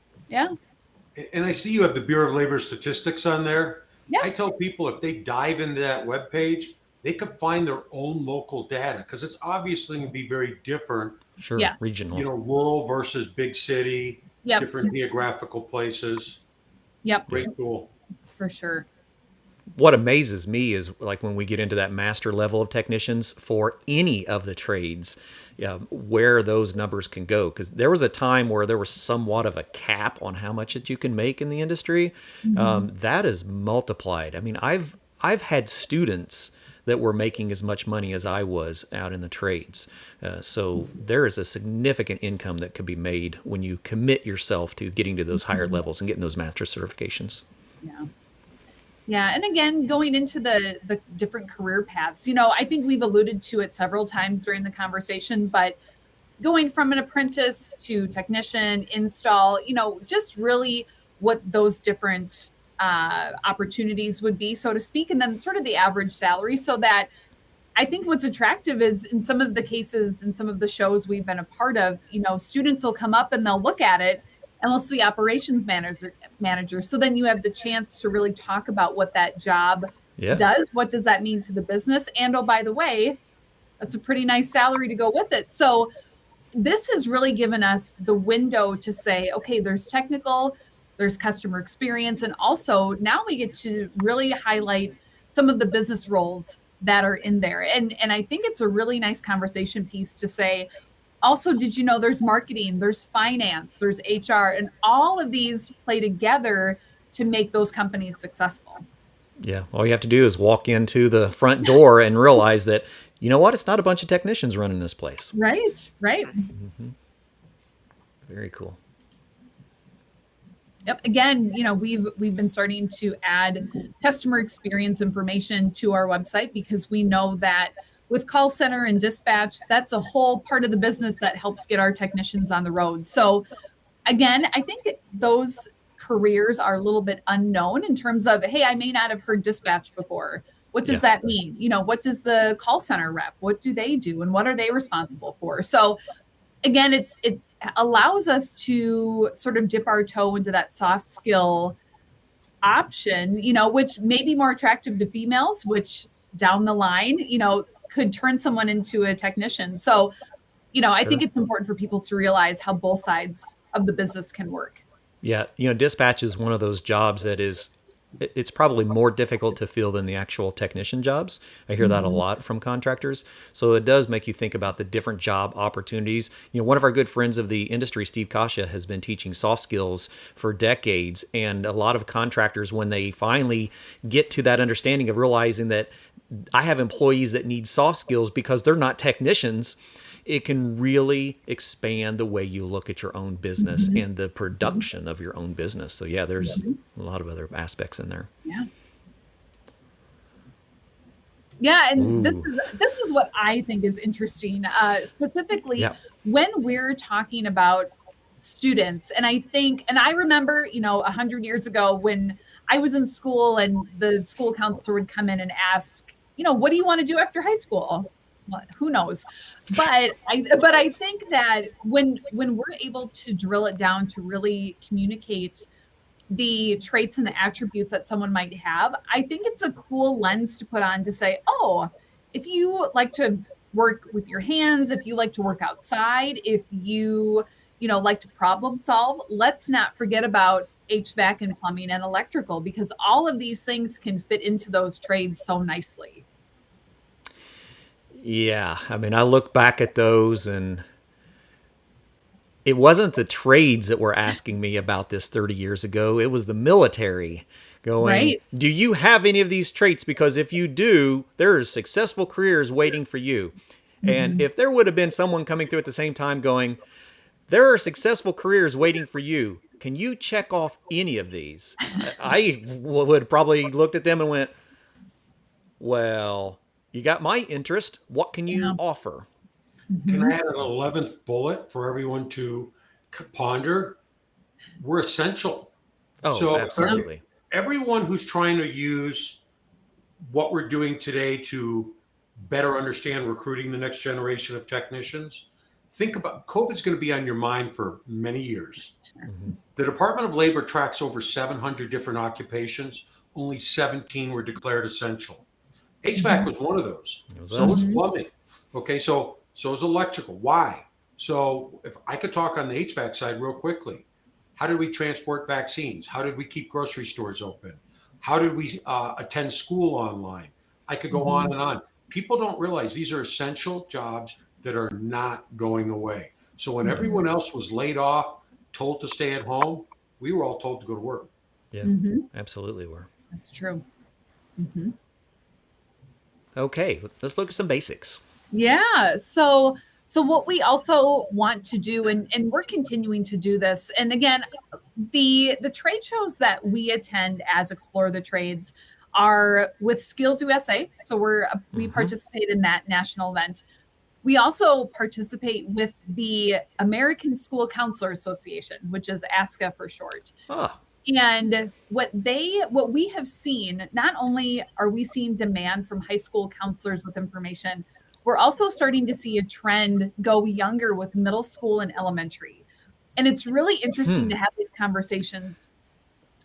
Yeah. And I see you have the Bureau of Labor statistics on there. Yeah. I tell people if they dive into that webpage, they could find their own local data because it's obviously going to be very different, Sure. Yes. Regional. rural versus big city, Yep. different geographical places. Yep. Great tool. For sure. What amazes me is like when we get into that master level of technicians for any of the trades, where those numbers can go. Because there was a time where there was somewhat of a cap on how much that you can make in the industry. Mhm. That is multiplied. I mean, I've had students that were making as much money as I was out in the trades. So there is a significant income that could be made when you commit yourself to getting to those higher levels and getting those master certifications. Yeah. Yeah, and again, going into the different career paths, I think we've alluded to it several times during the conversation, but going from an apprentice to technician, install, just really what those different opportunities would be, so to speak, and then sort of the average salary, so that I think what's attractive is in some of the cases, in some of the shows we've been a part of, students will come up and they'll look at it and they'll see operations manager. So then you have the chance to really talk about what that job Yeah. does. What does that mean to the business? And oh, by the way, that's a pretty nice salary to go with it. So this has really given us the window to say, okay, there's technical, there's customer experience, and also now we get to really highlight some of the business roles that are in there. And I think it's a really nice conversation piece to say, also, did you know there's marketing, there's finance, there's HR, and all of these play together to make those companies successful. Yeah. All you have to do is walk into the front door and realize that, you know what? It's not a bunch of technicians running this place. Right, right. Very cool. Yep. Again, we've been starting to add customer experience information to our website because we know that with call center and dispatch, that's a whole part of the business that helps get our technicians on the road. So again, I think those careers are a little bit unknown in terms of, hey, I may not have heard dispatch before. What does Yeah. that mean? What does the call center rep, what do they do and what are they responsible for? So again, it allows us to sort of dip our toe into that soft skill option, which may be more attractive to females, which down the line, could turn someone into a technician. So, I Sure. think it's important for people to realize how both sides of the business can work. Yeah. Dispatch is one of those jobs that it's probably more difficult to fill than the actual technician jobs. I hear that a lot from contractors. So it does make you think about the different job opportunities. One of our good friends of the industry, Steve Kasha, has been teaching soft skills for decades. And a lot of contractors, when they finally get to that understanding of realizing that I have employees that need soft skills because they're not technicians, it can really expand the way you look at your own business and the production of your own business. So yeah, there's a lot of other aspects in there. Yeah. Yeah, and this Ooh. is what I think is interesting, specifically Yeah. when we're talking about students. And I remember, 100 years ago when I was in school and the school counselor would come in and ask, what do you want to do after high school? Well, who knows? But I think that when we're able to drill it down to really communicate the traits and the attributes that someone might have, I think it's a cool lens to put on to say, oh, if you like to work with your hands, if you like to work outside, if you like to problem solve, let's not forget about HVAC and plumbing and electrical, because all of these things can fit into those trades so nicely. Yeah, I mean, I look back at those, and it wasn't the trades that were asking me about this 30 years ago. It was the military going, Right. do you have any of these traits? Because if you do, there are successful careers waiting for you. And Mhm. if there would have been someone coming through at the same time going, there are successful careers waiting for you, can you check off any of these? I would probably looked at them and went, well, you got my interest. What can you Yeah. offer? Can I Mhm. add an 11th bullet for everyone to ponder? We're essential. Oh, So Yeah. absolutely. everyone who's trying to use what we're doing today to better understand recruiting the next generation of technicians, think about COVID's going to be on your mind for many years. Mhm. The Department of Labor tracks over 700 different occupations. Only 17 were declared essential. HVAC Mhm. was one of those. It was So us. is Mhm. plumbing. Okay, so is electrical. Why? So if I could talk on the HVAC side real quickly, how did we transport vaccines? How did we keep grocery stores open? How did we attend school online? I could go on Mhm. and on. People don't realize these are essential jobs that are not going away. So when Mhm. everyone else was laid off, told to stay at home, we were all told to go to work. Yeah, Mhm. absolutely were. That's true. Mhm. Okay, let's look at some basics. Yeah. So what we also want to do, and we're continuing to do this, and again, the trade shows that we attend as Explore the Trades are with Skills USA. So we Hmm. participate in that national event. We also participate with the American School Counselor Association, which is ASCA for short. Ah, And what we have seen, not only are we seeing demand from high school counselors with information, we're also starting to see a trend go younger with middle school and elementary. And it's really interesting hmm, to have these conversations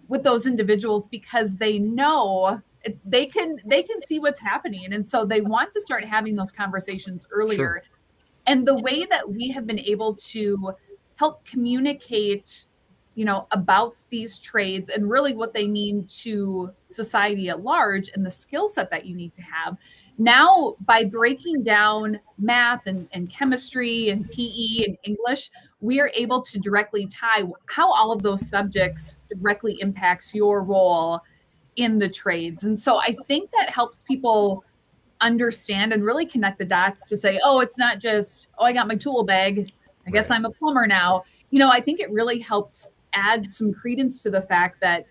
with those individuals because they know they can see what's happening, and so they want to start having those conversations sure. earlier. And the way that we have been able to help communicate, about these trades and really what they mean to society at large and the skill set that you need to have. Now, by breaking down math and chemistry and PE and English, we are able to directly tie how all of those subjects directly impacts your role in the trades. And so I think that helps people understand and really connect the dots to say, oh, it's not just, oh, I got my tool bag. I guess Right. I'm a plumber now. I think it really helps add some credence to the fact that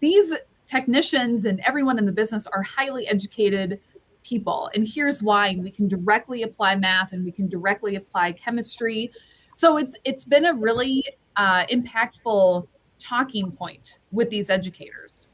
these technicians and everyone in the business are highly educated people. And here's why. And we can directly apply math and we can directly apply chemistry. So it's been a really impactful talking point with these educators.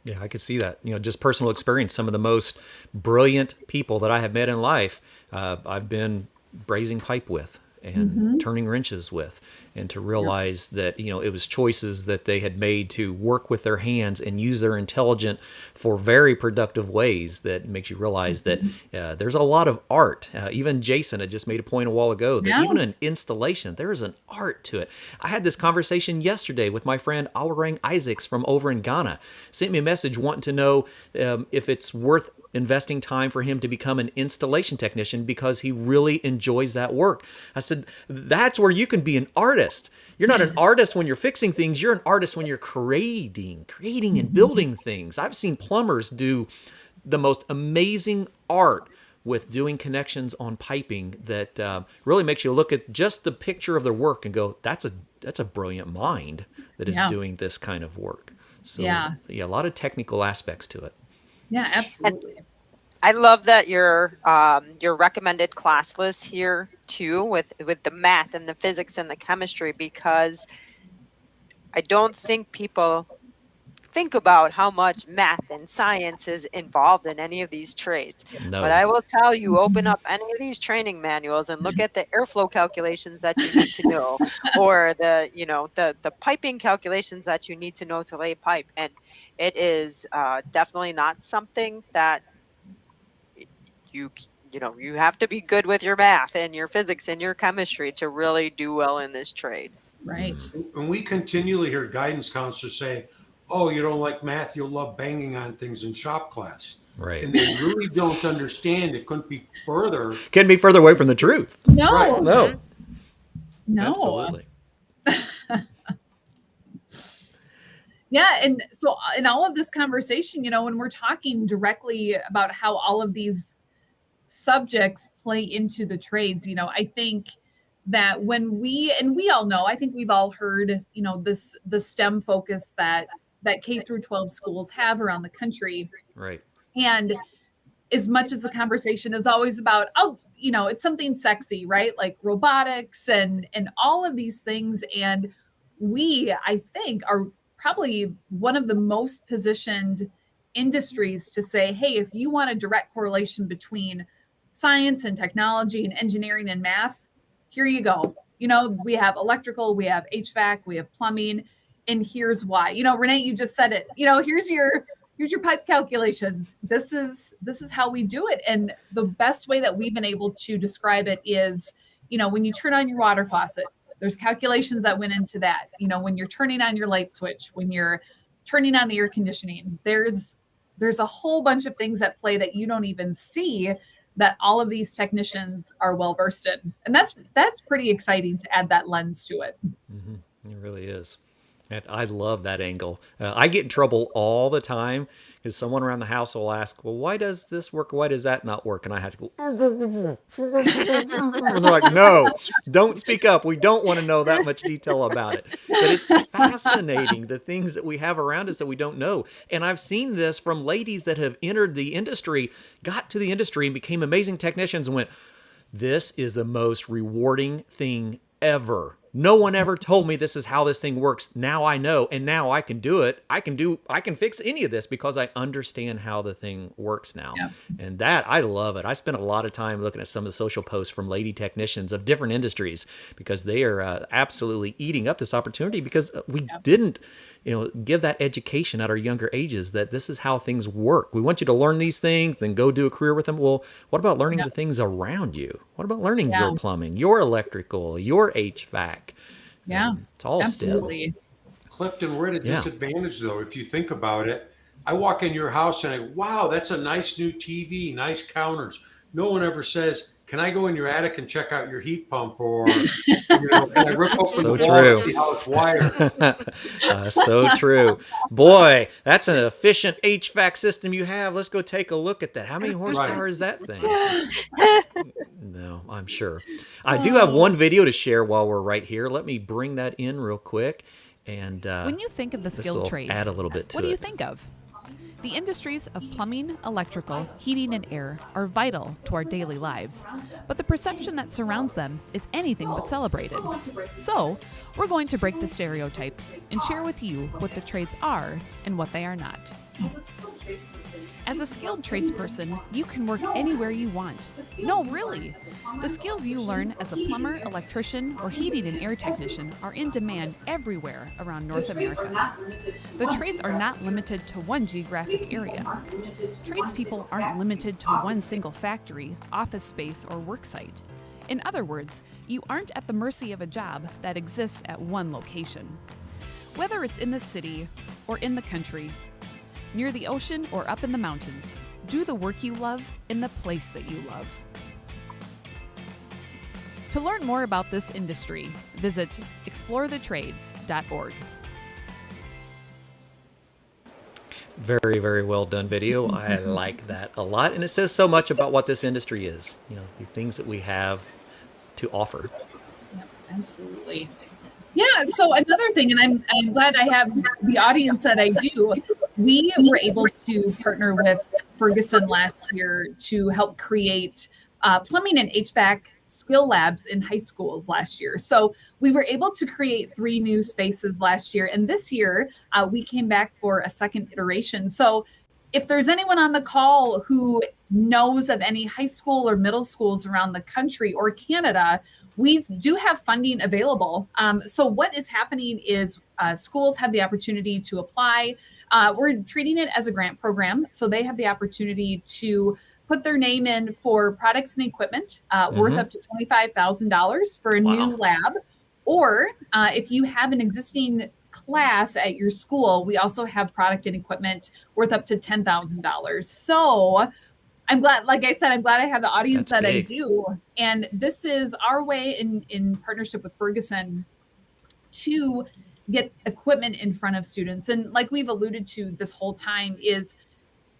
Yeah, I could see that. Just personal experience. Some of the most brilliant people that I have met in life, I've been brazing pipe with and Hmm. turning wrenches with, and to realize that it was choices that they had made to work with their hands and use their intelligence for very productive ways. That makes you realize that Hmm. there's a lot of art. Even Jason had just made a point a while ago that Yeah. even an installation, there is an art to it. I had this conversation yesterday with my friend Awarang Isaacs from over in Ghana. Sent me a message wanting to know if it's worth investing time for him to become an installation technician because he really enjoys that work. I said, that's where you can be an artist. You're not an artist when you're fixing things. You're an artist when you're creating and building things. I've seen plumbers do the most amazing art with doing connections on piping that really makes you look at just the picture of their work and go, that's a brilliant mind that is Yeah. doing this kind of work. So Yeah. yeah, a lot of technical aspects to it. Yeah, And absolutely. I love that your recommended class list here too, with the math and the physics and the chemistry, because I don't think people think about how much math and science is involved in any of these trades. But No. I will tell you, open Mhm. up any of these training manuals and look at the airflow calculations that you need to know, or the piping calculations that you need to know to lay pipe. And it is definitely not something that you have to be good with your math and your physics and your chemistry to really do well in this trade. Right. And we continually hear guidance counselors say, oh, you don't like math, you'll love banging on things in shop class. Right. And they really don't understand it couldn't be further. Couldn't be further away from the truth. No. No. No. Absolutely. Yeah. And so in all of this conversation, when we're talking directly about how all of these subjects play into the trades, I think that when we all know, I think we've all heard, the STEM focus that K through 12 schools have around the country. Right. And as much as the conversation is always about, it's something sexy, right? Like robotics and all of these things. And we, I think, are probably one of the most positioned industries to say, hey, if you want a direct correlation between science and technology and engineering and math, here you go. We have electrical, we have HVAC, we have plumbing, and here's why. Renee, you just said it. Here's your pipe calculations. This is how we do it. And the best way that we've been able to describe it is, when you turn on your water faucet, there's calculations that went into that. When you're turning on your light switch, when you're turning on the air conditioning, there's a whole bunch of things that play that you don't even see, that all of these technicians are well versed in. And that's pretty exciting to add that lens to it. Mm-hmm. It really is. And I love that angle. I get in trouble all the time because someone around the house will ask, well, why does this work? Why does that not work? And I have to go, and they're like, no, don't speak up. We don't want to know that much detail about it. But it's fascinating, the things that we have around us that we don't know. And I've seen this from ladies that have entered the industry, got to the industry and became amazing technicians and went, this is the most rewarding thing ever. No one ever told me this is how this thing works. Now I know, and now I can do it. I can fix any of this because I understand how the thing works now. Yeah. And that, I love it. I spent a lot of time looking at some of the social posts from lady technicians of different industries because they are absolutely eating up this opportunity because we didn't, give that education at our younger ages that this is how things work. We want you to learn these things, then go do a career with them. Well, what about learning the things around you? What about learning your plumbing, your electrical, your HVAC? Yeah, it's all absolutely. Clifton, we're at a disadvantage though. If you think about it, I walk in your house and wow, that's a nice new TV, nice counters. No one ever says, can I go in your attic and check out your heat pump? Or, can I rip open the wall and see how it's wired? So true. Boy, that's an efficient HVAC system you have. Let's go take a look at that. How many horsepower is that thing? No, I'm sure. I do have one video to share while we're right here. Let me bring that in real quick. And when you think of the skilled trades, add a little bit to what do you think of? The industries of plumbing, electrical, heating, and air are vital to our daily lives, but the perception that surrounds them is anything but celebrated. So, we're going to break the stereotypes and share with you what the trades are and what they are not. As a skilled tradesperson, you can work anywhere you want. No, really. The skills you learn as a plumber, electrician, or heating and air technician are in demand everywhere around North America. The trades are not limited to one geographic area. Tradespeople aren't limited to one single factory, office space, or work site. In other words, you aren't at the mercy of a job that exists at one location. Whether it's in the city or in the country, near the ocean or up in the mountains, do the work you love in the place that you love. To learn more about this industry, visit explorethetrades.org. Very, very well done video. I like that a lot. And it says so much about what this industry is, the things that we have to offer. Yep, absolutely. Yeah, so another thing, and I'm glad I have the audience that I do, we were able to partner with Ferguson last year to help create plumbing and HVAC skill labs in high schools last year. So we were able to create 3 new spaces last year. And this year, we came back for a second iteration. So if there's anyone on the call who knows of any high school or middle schools around the country or Canada, we do have funding available. So what is happening is schools have the opportunity to apply. We're treating it as a grant program. So they have the opportunity to put their name in for products and equipment worth up to $25,000 for a new lab. Or if you have an existing class at your school, we also have product and equipment worth up to $10,000. So I'm glad, like I said, I'm glad I have the audience That's that I big. do. And this is our way in partnership with Ferguson to get equipment in front of students. And like we've alluded to this whole time is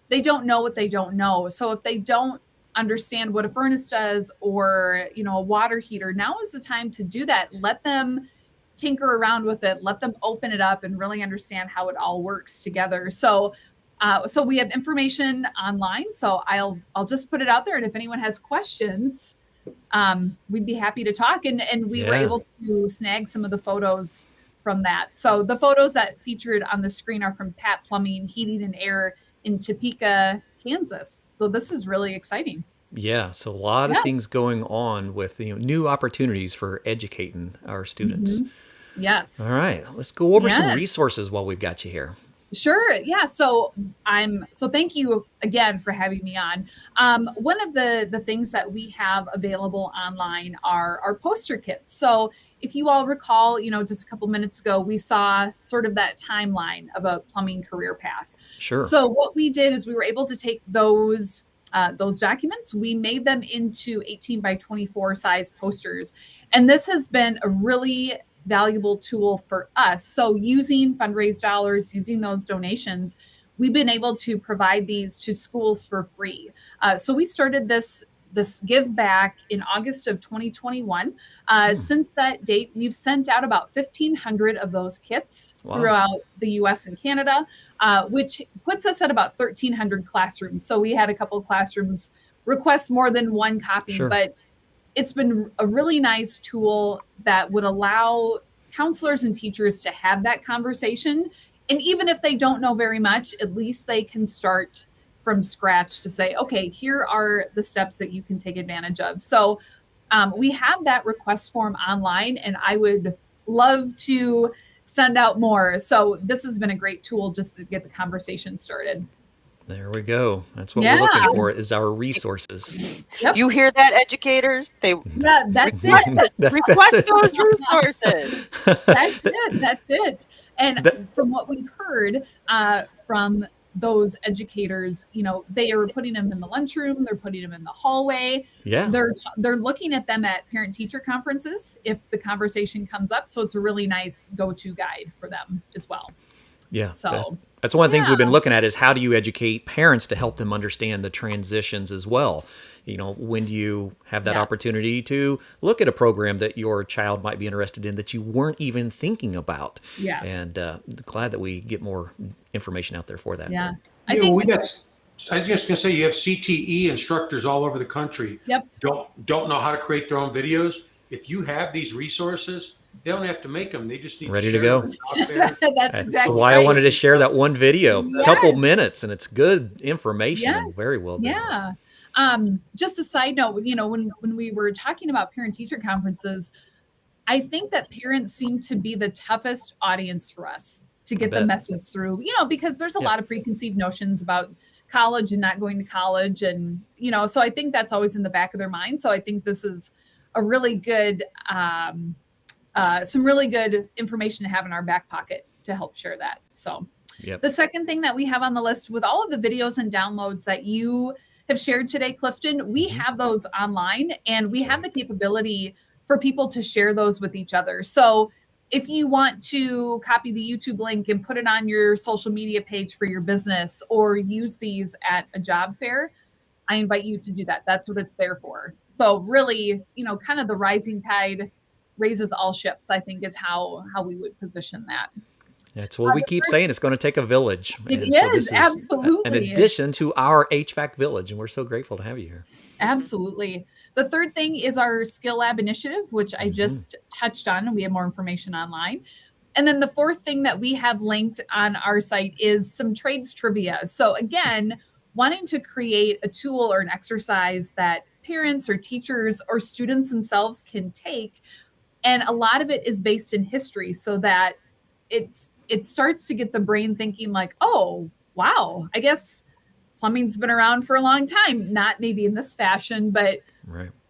they don't know what they don't know. So if they don't understand what a furnace does or, a water heater, now is the time to do that. Let them tinker around with it. Let them open it up and really understand how it all works together. So we have information online. So I'll just put it out there. And if anyone has questions, we'd be happy to talk. And we were able to snag some of the photos from that. So the photos that featured on the screen are from Pat Plumbing, Heating and Air in Topeka, Kansas. So this is really exciting. Yeah, so a lot of things going on with new opportunities for educating our students. Mm-hmm. Yes. All right, let's go over some resources while we've got you here. Sure. Yeah. So thank you again for having me on. One of the things that we have available online are our poster kits. So if you all recall, just a couple minutes ago, we saw sort of that timeline of a plumbing career path. Sure. So what we did is we were able to take those documents, we made them into 18 by 24 size posters. And this has been a really valuable tool for us. So using fundraised dollars, using those donations, we've been able to provide these to schools for free. So we started this give back in August of 2021. Since that date, we've sent out about 1,500 of those kits throughout the US and Canada, which puts us at about 1,300 classrooms. So we had a couple of classrooms request more than one copy, but it's been a really nice tool that would allow counselors and teachers to have that conversation. And even if they don't know very much, at least they can start from scratch to say, okay, here are the steps that you can take advantage of. So we have that request form online, and I would love to send out more. So this has been a great tool just to get the conversation started. There we go. That's what we're looking for, is our resources. Yep. You hear that, educators? That's it. Request those resources. That's it. And from what we've heard from those educators, they are putting them in the lunchroom, they're putting them in the hallway. Yeah. They're looking at them at parent-teacher conferences if the conversation comes up. So it's a really nice go-to guide for them as well. Yeah. So that's one of the things we've been looking at, is how do you educate parents to help them understand the transitions as well? When do you have that opportunity to look at a program that your child might be interested in that you weren't even thinking about? Yes. And glad that we get more information out there for that. Yeah. I was just going to say, you have CTE instructors all over the country. Yep. Don't know how to create their own videos. If you have these resources, they don't have to make them. They just need ready to to go. them out there. That's why I wanted to share that one video, Yes. couple minutes, and it's good information and Yes. very well done. Yeah. Just a side note, when we were talking about parent-teacher conferences, I think that parents seem to be the toughest audience for us to get the message through, because there's a lot of preconceived notions about college and not going to college. And, so I think that's always in the back of their mind. So I think this is a really good, some really good information to have in our back pocket to help share that. So the second thing that we have on the list, with all of the videos and downloads that you have shared today, Clifton, we have those online, and we have the capability for people to share those with each other. So if you want to copy the YouTube link and put it on your social media page for your business, or use these at a job fair, I invite you to do that. That's what it's there for. So really, kind of the rising tide raises all ships, I think, is how we would position that. That's what we keep saying. It's going to take a village. It is, absolutely. An addition to our HVAC village, and we're so grateful to have you here. Absolutely. The third thing is our Skill Lab initiative, which I just touched on, and we have more information online. And then the fourth thing that we have linked on our site is some trades trivia. So again, wanting to create a tool or an exercise that parents or teachers or students themselves can take. And a lot of it is based in history, so that it starts to get the brain thinking like, oh, wow, I guess plumbing's been around for a long time. Not maybe in this fashion, but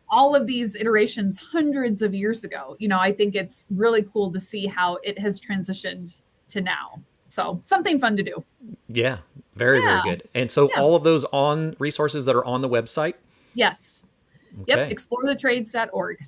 all of these iterations hundreds of years ago. I think it's really cool to see how it has transitioned to now. So something fun to do. Yeah, very, very Yeah. good. And so Yeah. all of those resources that are on the website? Yes. Okay. Yep. Explorethetrades.org.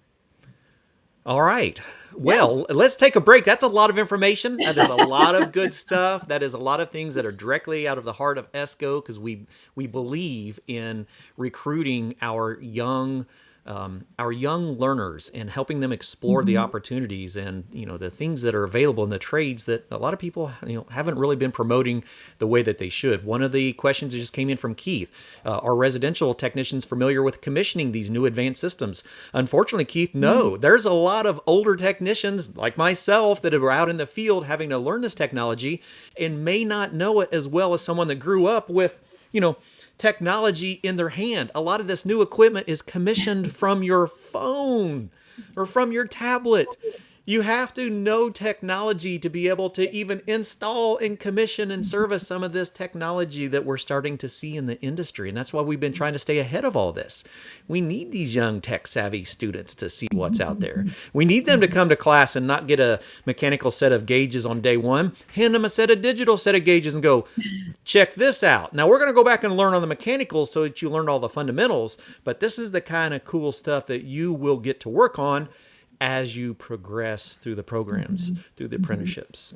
All right. Well, let's take a break. That's a lot of information. That is a lot of good stuff. That is a lot of things that are directly out of the heart of ESCO, because we believe in recruiting our young learners and helping them explore the opportunities and the things that are available in the trades that a lot of people haven't really been promoting the way that they should. One of the questions that just came in from Keith: are residential technicians familiar with commissioning these new advanced systems? Unfortunately, Keith, no. There's a lot of older technicians like myself that are out in the field having to learn this technology and may not know it as well as someone that grew up with technology in their hand. A lot of this new equipment is commissioned from your phone or from your tablet. You have to know technology to be able to even install and commission and service some of this technology that we're starting to see in the industry. And that's why we've been trying to stay ahead of all this. We need these young tech savvy students to see what's out there. We need them to come to class and not get a mechanical set of gauges on day one. Hand them a digital set of gauges and go, check this out. Now we're going to go back and learn on the mechanical so that you learned all the fundamentals, but this is the kind of cool stuff that you will get to work on as you progress through the programs, through the apprenticeships.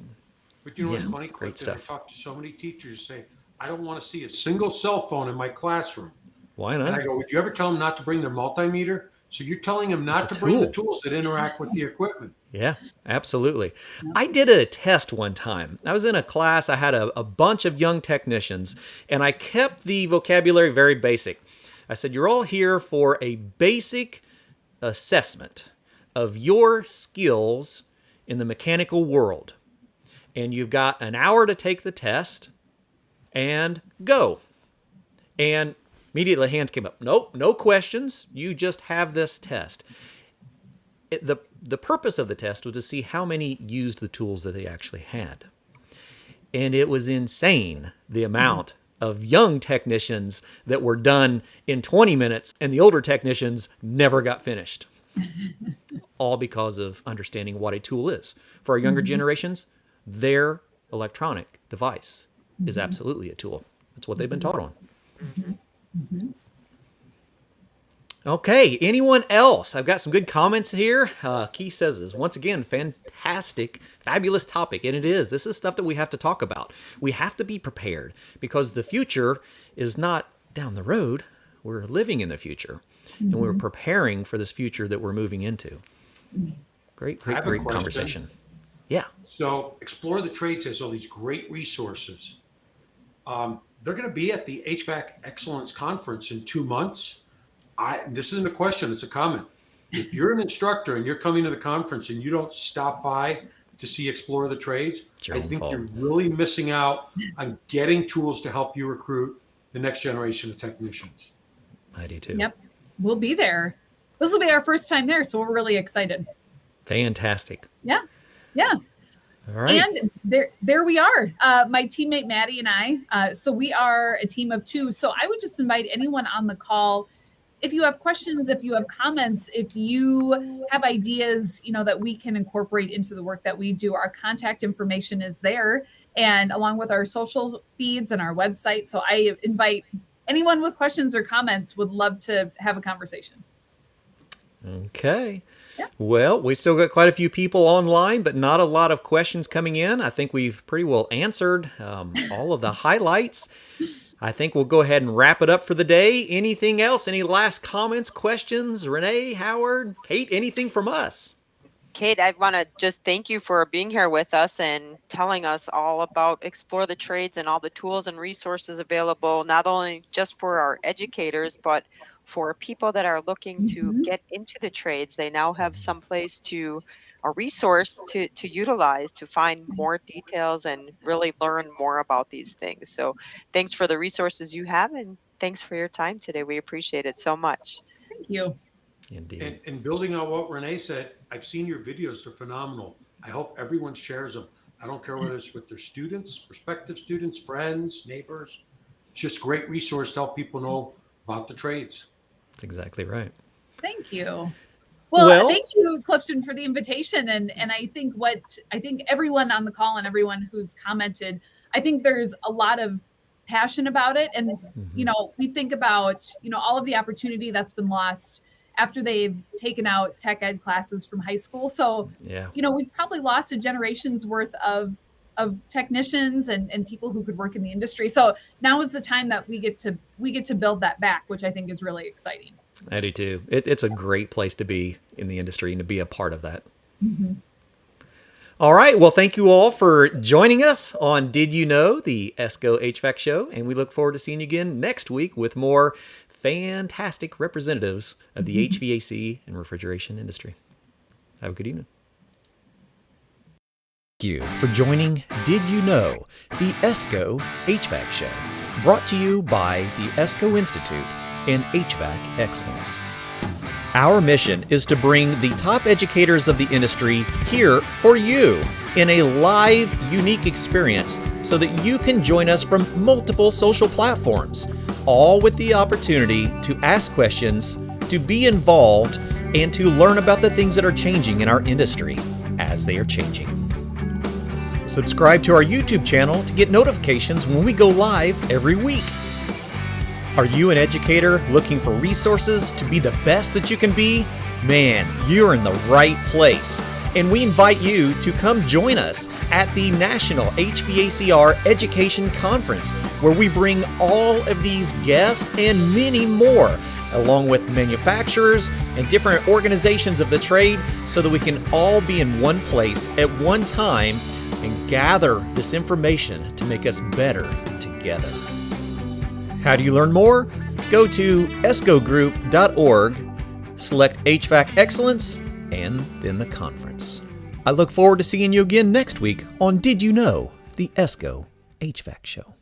But you know what's funny? Great Clifton? stuff. I talk to so many teachers who say, I don't want to see a single cell phone in my classroom. Why And not? I go, would you ever tell them not to bring their multimeter? So you're telling them not It's to a bring the tool. tools that interact with the equipment. Yeah, absolutely. I did a test one time. I was in a class, I had a bunch of young technicians, and I kept the vocabulary very basic. I said, you're all here for a basic assessment of your skills in the mechanical world. And you've got an hour to take the test and go. And immediately hands came up. Nope, no questions. You just have this test. The purpose of the test was to see how many used the tools that they actually had. And it was insane, the amount of young technicians that were done in 20 minutes and the older technicians never got finished. All because of understanding what a tool is. For our younger generations, their electronic device is absolutely a tool. That's what they've been taught on. Okay, anyone else? I've got some good comments here. Keith says this, once again, fantastic, fabulous topic, and it is. This is stuff that we have to talk about. We have to be prepared because the future is not down the road. We're living in the future, and we're preparing for this future that we're moving into. Great question. conversation. Yeah. So Explore the Trades has all these great resources. They're going to be at the HVAC Excellence Conference in 2 months. This isn't a question, it's a comment. If you're an instructor and you're coming to the conference and you don't stop by to see Explore the Trades, I think you're really missing out on getting tools to help you recruit the next generation of technicians. I do too. Yep. We'll be there. This will be our first time there, so we're really excited. Fantastic. Yeah. Yeah. All right. And there we are. My teammate Maddie and I. So we are a team of 2. So I would just invite anyone on the call, if you have questions, if you have comments, if you have ideas, that we can incorporate into the work that we do, our contact information is there, and along with our social feeds and our website. So I invite anyone with questions or comments, would love to have a conversation. Okay. Yeah. Well, we've still got quite a few people online, but not a lot of questions coming in. I think we've pretty well answered all of the highlights. I think we'll go ahead and wrap it up for the day. Anything else? Any last comments, questions? Renee, Howard, Kate, anything from us? Kate, I want to just thank you for being here with us and telling us all about Explore the Trades and all the tools and resources available, not only just for our educators, but for people that are looking to get into the trades. They now have some place a resource to utilize to find more details and really learn more about these things. So thanks for the resources you have, and thanks for your time today. We appreciate it so much. Thank you. Indeed. And building on what Renee said, I've seen your videos. They're phenomenal. I hope everyone shares them. I don't care whether it's with their students, prospective students, friends, neighbors. It's just a great resource to help people know about the trades. That's exactly right. Thank you. Well, Well- thank you, Clifton, for the invitation. And I think everyone on the call and everyone who's commented, I think there's a lot of passion about it. And, we think about, all of the opportunity that's been lost after they've taken out tech ed classes from high school. So, Yeah. We've probably lost a generation's worth of technicians and people who could work in the industry. So now is the time that we get to build that back, which I think is really exciting. I do too. It's a great place to be in the industry and to be a part of that. Mm-hmm. All right. Well, thank you all for joining us on Did You Know, the ESCO HVAC show. And we look forward to seeing you again next week with more fantastic representatives of the HVAC and refrigeration industry. Have a good evening. Thank you for joining Did You Know, the ESCO HVAC show, brought to you by the ESCO Institute in HVAC Excellence. Our mission is to bring the top educators of the industry here for you in a live, unique experience so that you can join us from multiple social platforms, all with the opportunity to ask questions, to be involved, and to learn about the things that are changing in our industry as they are changing. Subscribe to our YouTube channel to get notifications when we go live every week. Are you an educator looking for resources to be the best that you can be? Man, you're in the right place. And we invite you to come join us at the National HVACR Education Conference, where we bring all of these guests and many more, along with manufacturers and different organizations of the trade, so that we can all be in one place at one time and gather this information to make us better together. How do you learn more? Go to escogroup.org, select HVAC Excellence, and then the conference. I look forward to seeing you again next week on Did You Know, the ESCO HVAC show.